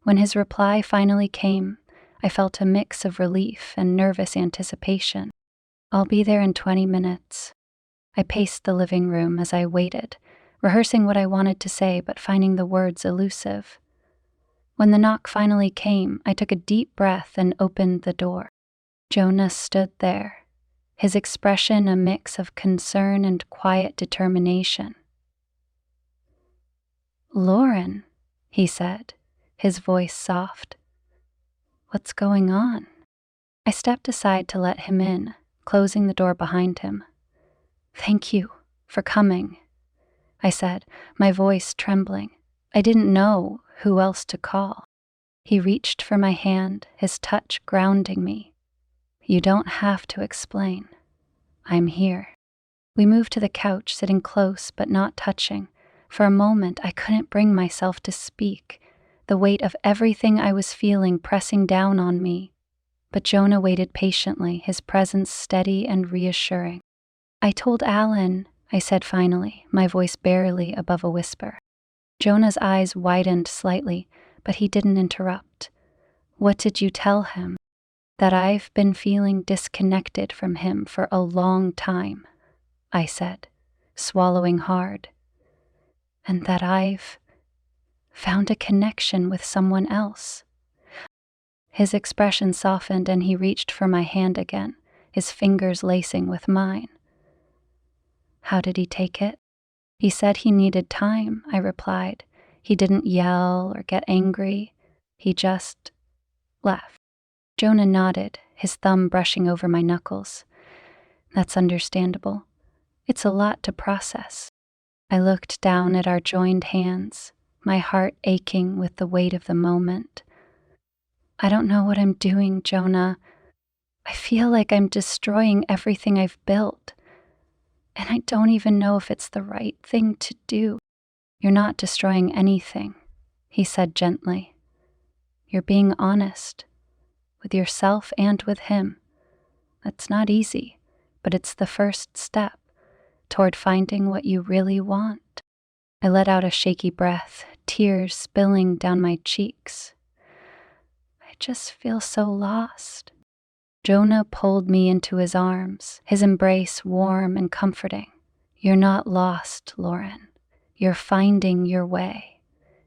When his reply finally came, I felt a mix of relief and nervous anticipation. "I'll be there in 20 minutes. I paced the living room as I waited, rehearsing what I wanted to say but finding the words elusive. When the knock finally came, I took a deep breath and opened the door. Jonah stood there, his expression a mix of concern and quiet determination. "Lauren," he said, his voice soft. "What's going on?" I stepped aside to let him in, closing the door behind him. "Thank you for coming," I said, my voice trembling. I didn't know who else to call. He reached for my hand, his touch grounding me. You don't have to explain. I'm here. We moved to the couch, sitting close but not touching. For a moment, I couldn't bring myself to speak, the weight of everything I was feeling pressing down on me. But Jonah waited patiently, his presence steady and reassuring. I told Alan, I said finally, my voice barely above a whisper. Jonah's eyes widened slightly, but he didn't interrupt. What did you tell him? That I've been feeling disconnected from him for a long time, I said, swallowing hard. And that I've found a connection with someone else. His expression softened and he reached for my hand again, his fingers lacing with mine. How did he take it? He said he needed time, I replied. He didn't yell or get angry. He just left. Jonah nodded, his thumb brushing over my knuckles. That's understandable. It's a lot to process. I looked down at our joined hands, my heart aching with the weight of the moment. I don't know what I'm doing, Jonah. I feel like I'm destroying everything I've built. And I don't even know if it's the right thing to do. You're not destroying anything, he said gently. You're being honest, with yourself and with him. That's not easy, but it's the first step toward finding what you really want. I let out a shaky breath, tears spilling down my cheeks. I just feel so lost. Jonah pulled me into his arms, his embrace warm and comforting. You're not lost, Lauren. You're finding your way,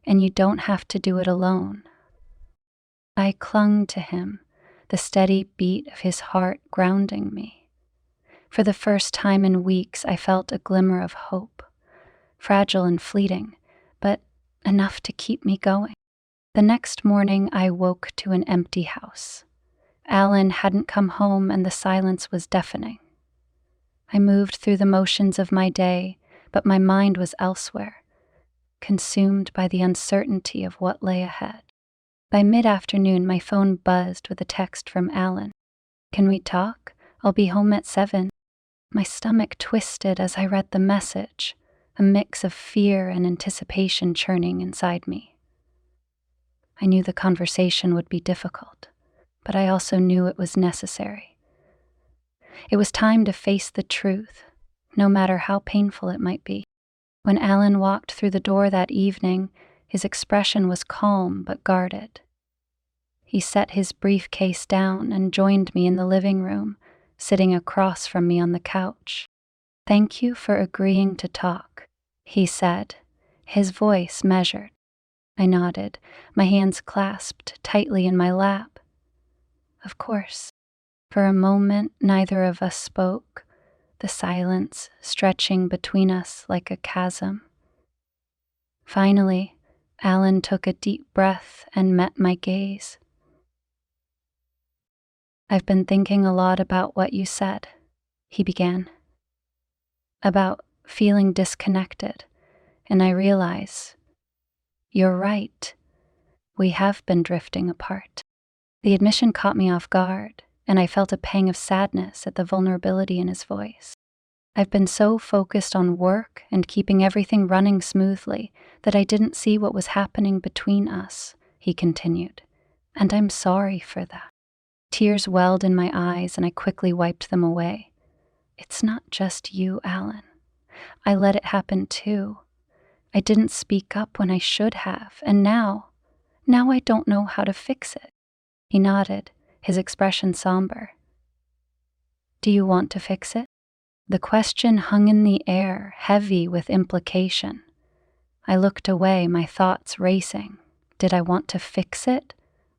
and you don't have to do it alone. I clung to him, the steady beat of his heart grounding me. For the first time in weeks, I felt a glimmer of hope, fragile and fleeting, but enough to keep me going. The next morning, I woke to an empty house. Alan hadn't come home and the silence was deafening. I moved through the motions of my day, but my mind was elsewhere, consumed by the uncertainty of what lay ahead. By mid-afternoon, my phone buzzed with a text from Alan. Can we talk? I'll be home at 7. My stomach twisted as I read the message, a mix of fear and anticipation churning inside me. I knew the conversation would be difficult, but I also knew it was necessary. It was time to face the truth, no matter how painful it might be. When Alan walked through the door that evening, his expression was calm but guarded. He set his briefcase down and joined me in the living room, sitting across from me on the couch. Thank you for agreeing to talk, he said, his voice measured. I nodded, my hands clasped tightly in my lap. Of course. For a moment, neither of us spoke, the silence stretching between us like a chasm. Finally, Alan took a deep breath and met my gaze. I've been thinking a lot about what you said, he began. About feeling disconnected, and I realize you're right. We have been drifting apart. The admission caught me off guard, and I felt a pang of sadness at the vulnerability in his voice. I've been so focused on work and keeping everything running smoothly that I didn't see what was happening between us, he continued, and I'm sorry for that. Tears welled in my eyes and I quickly wiped them away. It's not just you, Alan. I let it happen too. I didn't speak up when I should have, and now I don't know how to fix it. He nodded, his expression somber. Do you want to fix it? The question hung in the air, heavy with implication. I looked away, my thoughts racing. Did I want to fix it?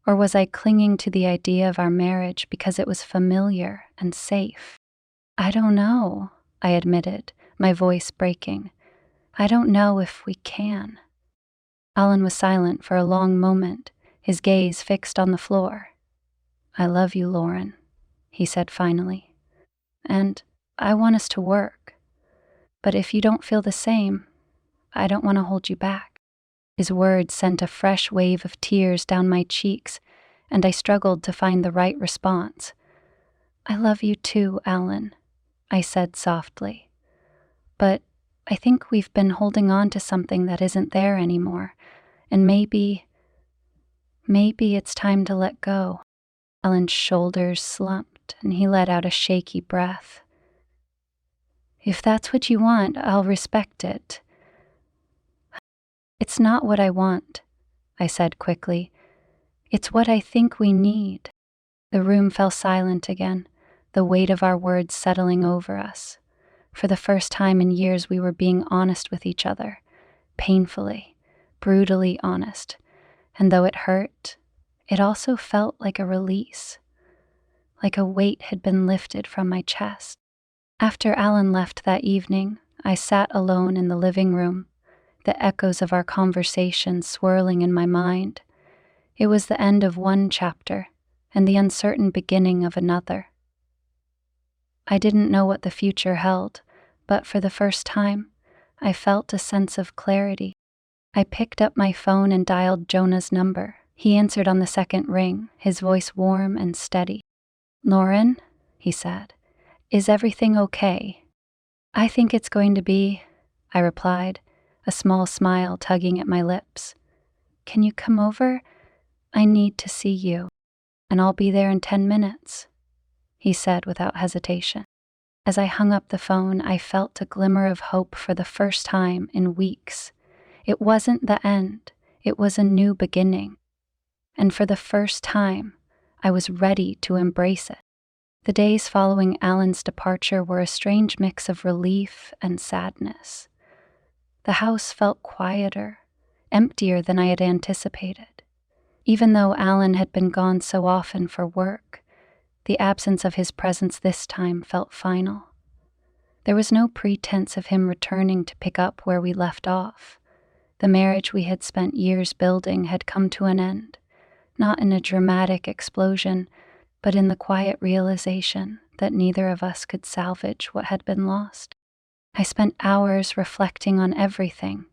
Or was I clinging to the idea of our marriage because it was familiar and safe? I don't know, I admitted, my voice breaking. I don't know if we can. Alan was silent for a long moment, his gaze fixed on the floor. I love you, Lauren, he said finally. And I want us to work. But if you don't feel the same, I don't want to hold you back. His words sent a fresh wave of tears down my cheeks, and I struggled to find the right response. "I love you too, Alan," I said softly. "But I think we've been holding on to something that isn't there anymore, and maybe it's time to let go." Alan's shoulders slumped, and he let out a shaky breath. "If that's what you want, I'll respect it." "It's not what I want," I said quickly. "It's what I think we need." The room fell silent again, the weight of our words settling over us. For the first time in years, we were being honest with each other, painfully, brutally honest. And though it hurt, it also felt like a release, like a weight had been lifted from my chest. After Alan left that evening, I sat alone in the living room, the echoes of our conversation swirling in my mind. It was the end of one chapter and the uncertain beginning of another. I didn't know what the future held, but for the first time, I felt a sense of clarity. I picked up my phone and dialed Jonah's number. He answered on the second ring, his voice warm and steady. "Lauren," he said, "is everything okay?" "I think it's going to be," I replied, a small smile tugging at my lips. "Can you come over? I need to see you." "And I'll be there in 10 minutes," he said without hesitation. As I hung up the phone, I felt a glimmer of hope for the first time in weeks. It wasn't the end, it was a new beginning. And for the first time, I was ready to embrace it. The days following Alan's departure were a strange mix of relief and sadness. The house felt quieter, emptier than I had anticipated. Even though Alan had been gone so often for work, the absence of his presence this time felt final. There was no pretense of him returning to pick up where we left off. The marriage we had spent years building had come to an end, not in a dramatic explosion, but in the quiet realization that neither of us could salvage what had been lost. I spent hours reflecting on everything.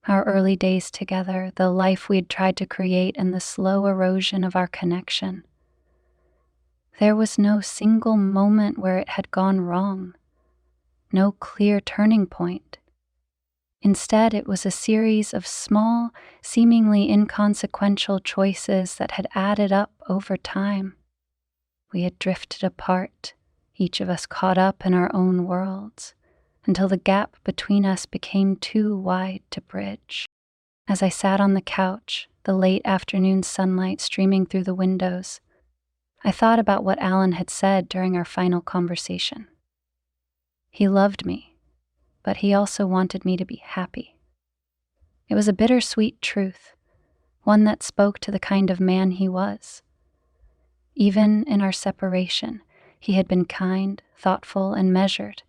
Our early days together, the life we'd tried to create, and the slow erosion of our connection. There was no single moment where it had gone wrong, no clear turning point. Instead, it was a series of small, seemingly inconsequential choices that had added up over time. We had drifted apart, each of us caught up in our own worlds, until the gap between us became too wide to bridge. As I sat on the couch, the late afternoon sunlight streaming through the windows, I thought about what Alan had said during our final conversation. He loved me, but he also wanted me to be happy. It was a bittersweet truth, one that spoke to the kind of man he was. Even in our separation, he had been kind, thoughtful, and measured.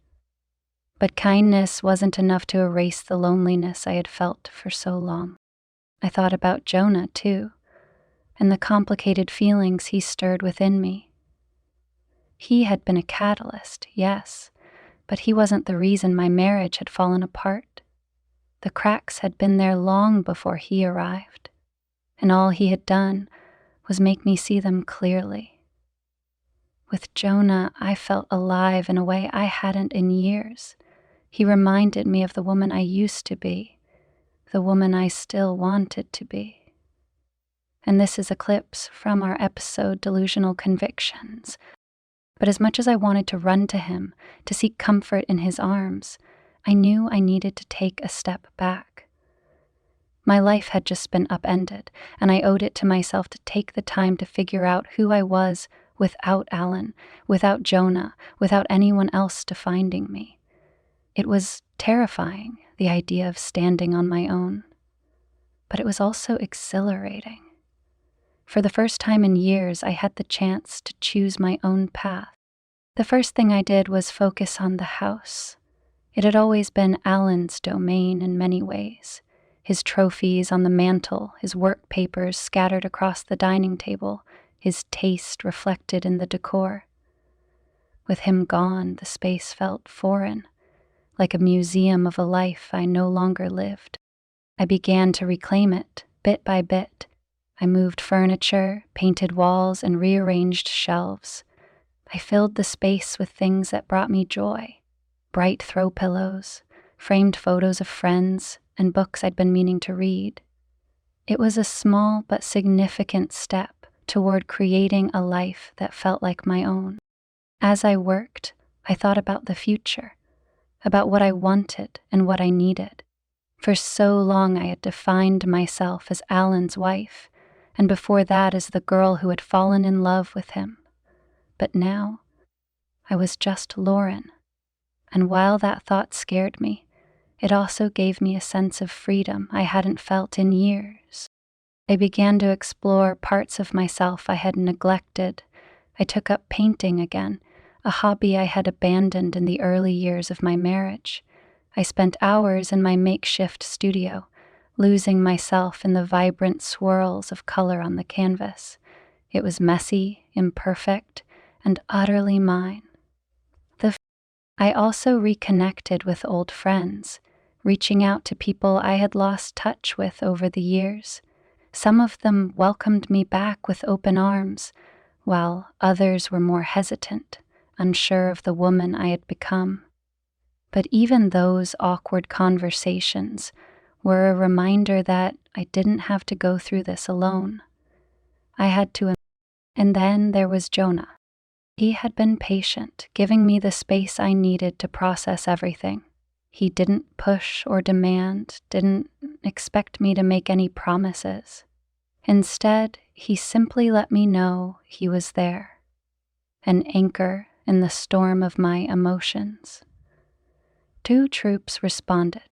But kindness wasn't enough to erase the loneliness I had felt for so long. I thought about Jonah, too, and the complicated feelings he stirred within me. He had been a catalyst, yes, but he wasn't the reason my marriage had fallen apart. The cracks had been there long before he arrived, and all he had done was make me see them clearly. With Jonah, I felt alive in a way I hadn't in years. He reminded me of the woman I used to be, the woman I still wanted to be. And this is a clip from our episode Delusional Convictions. But as much as I wanted to run to him, to seek comfort in his arms, I knew I needed to take a step back. My life had just been upended, and I owed it to myself to take the time to figure out who I was without Alan, without Jonah, without anyone else defining me. It was terrifying, the idea of standing on my own. But it was also exhilarating. For the first time in years, I had the chance to choose my own path. The first thing I did was focus on the house. It had always been Alan's domain in many ways. His trophies on the mantel, his work papers scattered across the dining table, his taste reflected in the decor. With him gone, the space felt foreign, like a museum of a life I no longer lived. I began to reclaim it, bit by bit. I moved furniture, painted walls, and rearranged shelves. I filled the space with things that brought me joy: bright throw pillows, framed photos of friends, and books I'd been meaning to read. It was a small but significant step toward creating a life that felt like my own. As I worked, I thought about the future, about what I wanted and what I needed. For so long I had defined myself as Alan's wife, and before that as the girl who had fallen in love with him. But now, I was just Lauren. And while that thought scared me, it also gave me a sense of freedom I hadn't felt in years. I began to explore parts of myself I had neglected. I took up painting again, a hobby I had abandoned in the early years of my marriage. I spent hours in my makeshift studio, losing myself in the vibrant swirls of color on the canvas. It was messy, imperfect, and utterly mine. I also reconnected with old friends, reaching out to people I had lost touch with over the years. Some of them welcomed me back with open arms, while others were more hesitant, unsure of the woman I had become. But even those awkward conversations were a reminder that I didn't have to go through this alone. I had to. And then there was Jonah. He had been patient, giving me the space I needed to process everything. He didn't push or demand, didn't expect me to make any promises. Instead, he simply let me know he was there, an anchor in the storm of my emotions. 2 troops responded.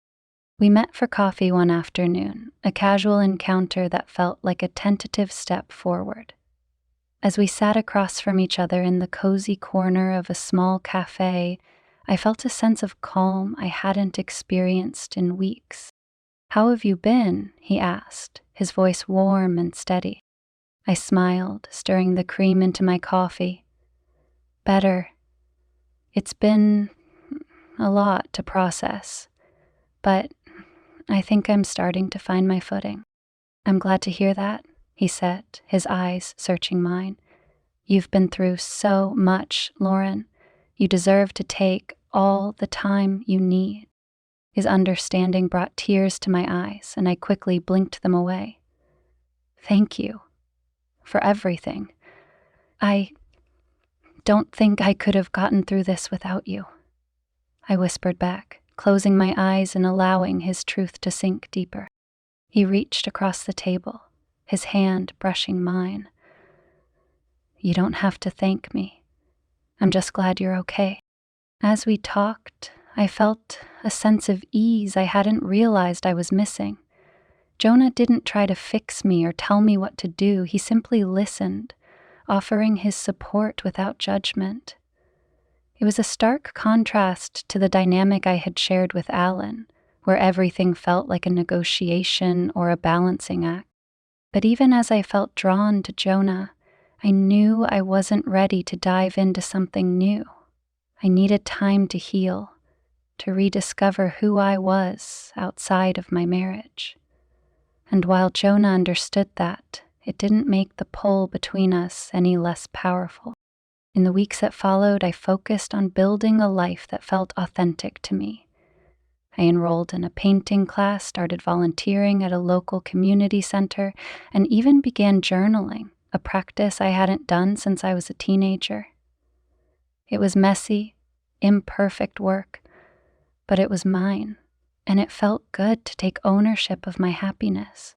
We met for coffee one afternoon, a casual encounter that felt like a tentative step forward. As we sat across from each other in the cozy corner of a small cafe, I felt a sense of calm I hadn't experienced in weeks. "How have you been?" he asked, his voice warm and steady. I smiled, stirring the cream into my coffee. "Better. It's been a lot to process, but I think I'm starting to find my footing." "I'm glad to hear that," he said, his eyes searching mine. "You've been through so much, Lauren. You deserve to take all the time you need." His understanding brought tears to my eyes, and I quickly blinked them away. "Thank you for everything. I don't think I could have gotten through this without you," I whispered back, closing my eyes and allowing his truth to sink deeper. He reached across the table, his hand brushing mine. "You don't have to thank me. I'm just glad you're okay." As we talked, I felt a sense of ease I hadn't realized I was missing. Jonah didn't try to fix me or tell me what to do. He simply listened, offering his support without judgment. It was a stark contrast to the dynamic I had shared with Alan, where everything felt like a negotiation or a balancing act. But even as I felt drawn to Jonah, I knew I wasn't ready to dive into something new. I needed time to heal, to rediscover who I was outside of my marriage. And while Jonah understood that, it didn't make the pull between us any less powerful. In the weeks that followed, I focused on building a life that felt authentic to me. I enrolled in a painting class, started volunteering at a local community center, and even began journaling, a practice I hadn't done since I was a teenager. It was messy, imperfect work, but it was mine, and it felt good to take ownership of my happiness.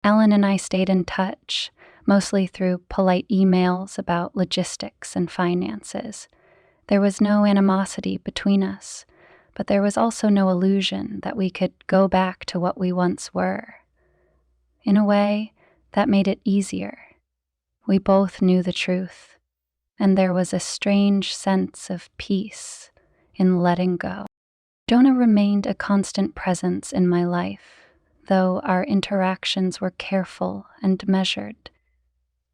Alan and I stayed in touch, mostly through polite emails about logistics and finances. There was no animosity between us, but there was also no illusion that we could go back to what we once were. In a way, that made it easier. We both knew the truth, and there was a strange sense of peace in letting go. Jonah remained a constant presence in my life, though our interactions were careful and measured.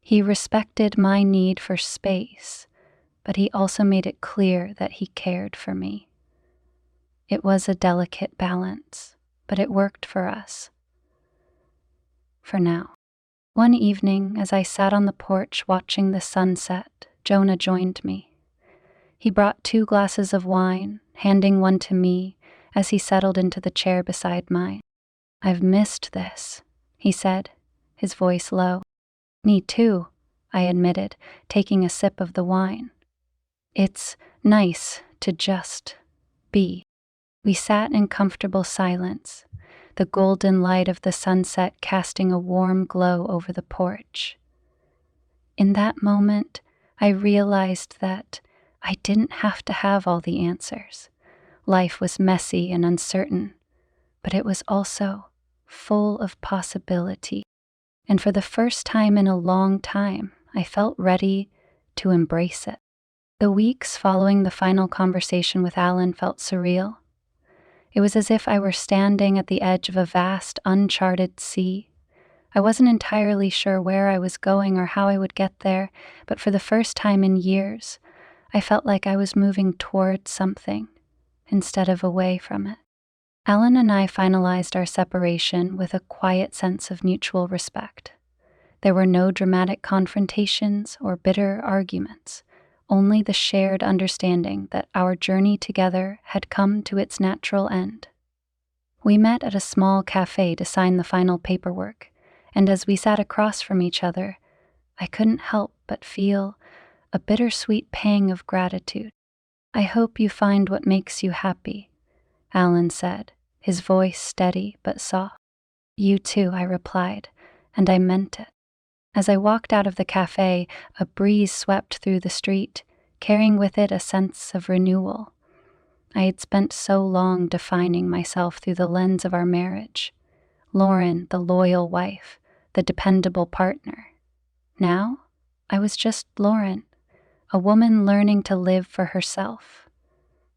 He respected my need for space, but he also made it clear that he cared for me. It was a delicate balance, but it worked for us. for now. One evening, as I sat on the porch watching the sunset, Jonah joined me. He brought 2 glasses of wine, handing one to me as he settled into the chair beside mine. "I've missed this," he said, his voice low. "Me too," I admitted, taking a sip of the wine. "It's nice to just be." We sat in comfortable silence, the golden light of the sunset casting a warm glow over the porch. In that moment, I realized that I didn't have to have all the answers. Life was messy and uncertain, but it was also full of possibility. And for the first time in a long time, I felt ready to embrace it. The weeks following the final conversation with Alan felt surreal. It was as if I were standing at the edge of a vast, uncharted sea. I wasn't entirely sure where I was going or how I would get there, but for the first time in years, I felt like I was moving towards something instead of away from it. Alan and I finalized our separation with a quiet sense of mutual respect. There were no dramatic confrontations or bitter arguments, only the shared understanding that our journey together had come to its natural end. We met at a small cafe to sign the final paperwork, and as we sat across from each other, I couldn't help but feel a bittersweet pang of gratitude. "I hope you find what makes you happy," Alan said, his voice steady but soft. "You too," I replied, and I meant it. As I walked out of the cafe, a breeze swept through the street, carrying with it a sense of renewal. I had spent so long defining myself through the lens of our marriage. Lauren, the loyal wife, the dependable partner. Now, I was just Lauren, a woman learning to live for herself.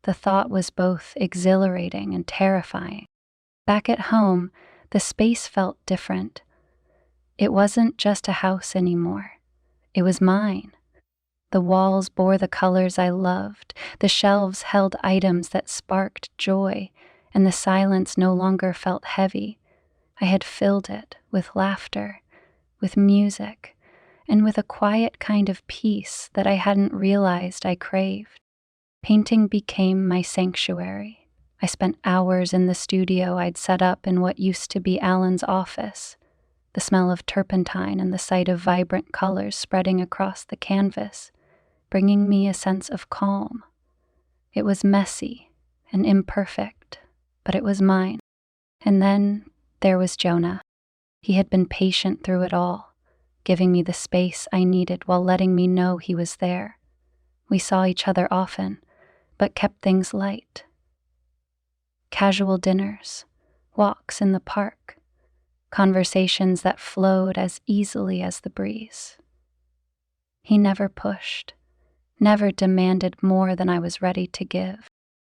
The thought was both exhilarating and terrifying. Back at home, the space felt different. It wasn't just a house anymore. It was mine. The walls bore the colors I loved, the shelves held items that sparked joy, and the silence no longer felt heavy. I had filled it with laughter, with music, and with a quiet kind of peace that I hadn't realized I craved. Painting became my sanctuary. I spent hours in the studio I'd set up in what used to be Alan's office. The smell of turpentine and the sight of vibrant colors spreading across the canvas, bringing me a sense of calm. It was messy and imperfect, but it was mine. And then there was Jonah. He had been patient through it all, giving me the space I needed while letting me know he was there. We saw each other often, but kept things light. Casual dinners, walks in the park, conversations that flowed as easily as the breeze. He never pushed, never demanded more than I was ready to give.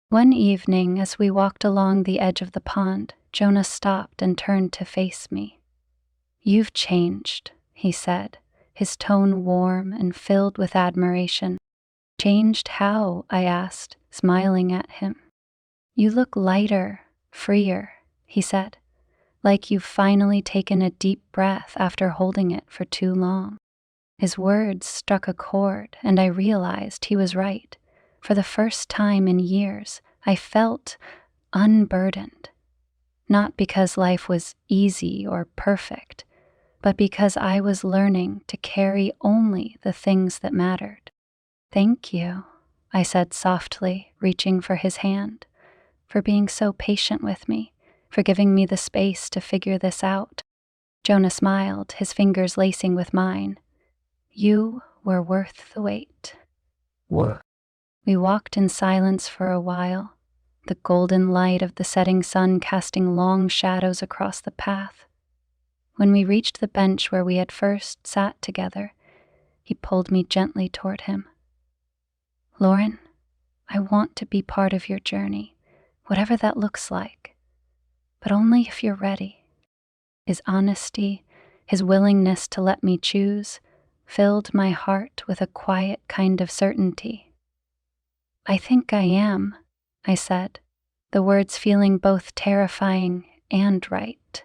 One evening, as we walked along the edge of the pond, Jonah stopped and turned to face me. "You've changed," he said, his tone warm and filled with admiration. "Changed how?" I asked, smiling at him. "You look lighter, freer," he said, "like you've finally taken a deep breath after holding it for too long." His words struck a chord, and I realized he was right. For the first time in years, I felt unburdened. Not because life was easy or perfect, but because I was learning to carry only the things that mattered. "Thank you," I said softly, reaching for his hand, "for being so patient with me, for giving me the space to figure this out." Jonah smiled, his fingers lacing with mine. "You were worth the wait." What? We walked in silence for a while, the golden light of the setting sun casting long shadows across the path. When we reached the bench where we had first sat together, he pulled me gently toward him. "Lauren, I want to be part of your journey, whatever that looks like, but only if you're ready." His honesty, his willingness to let me choose, filled my heart with a quiet kind of certainty. "I think I am," I said, the words feeling both terrifying and right.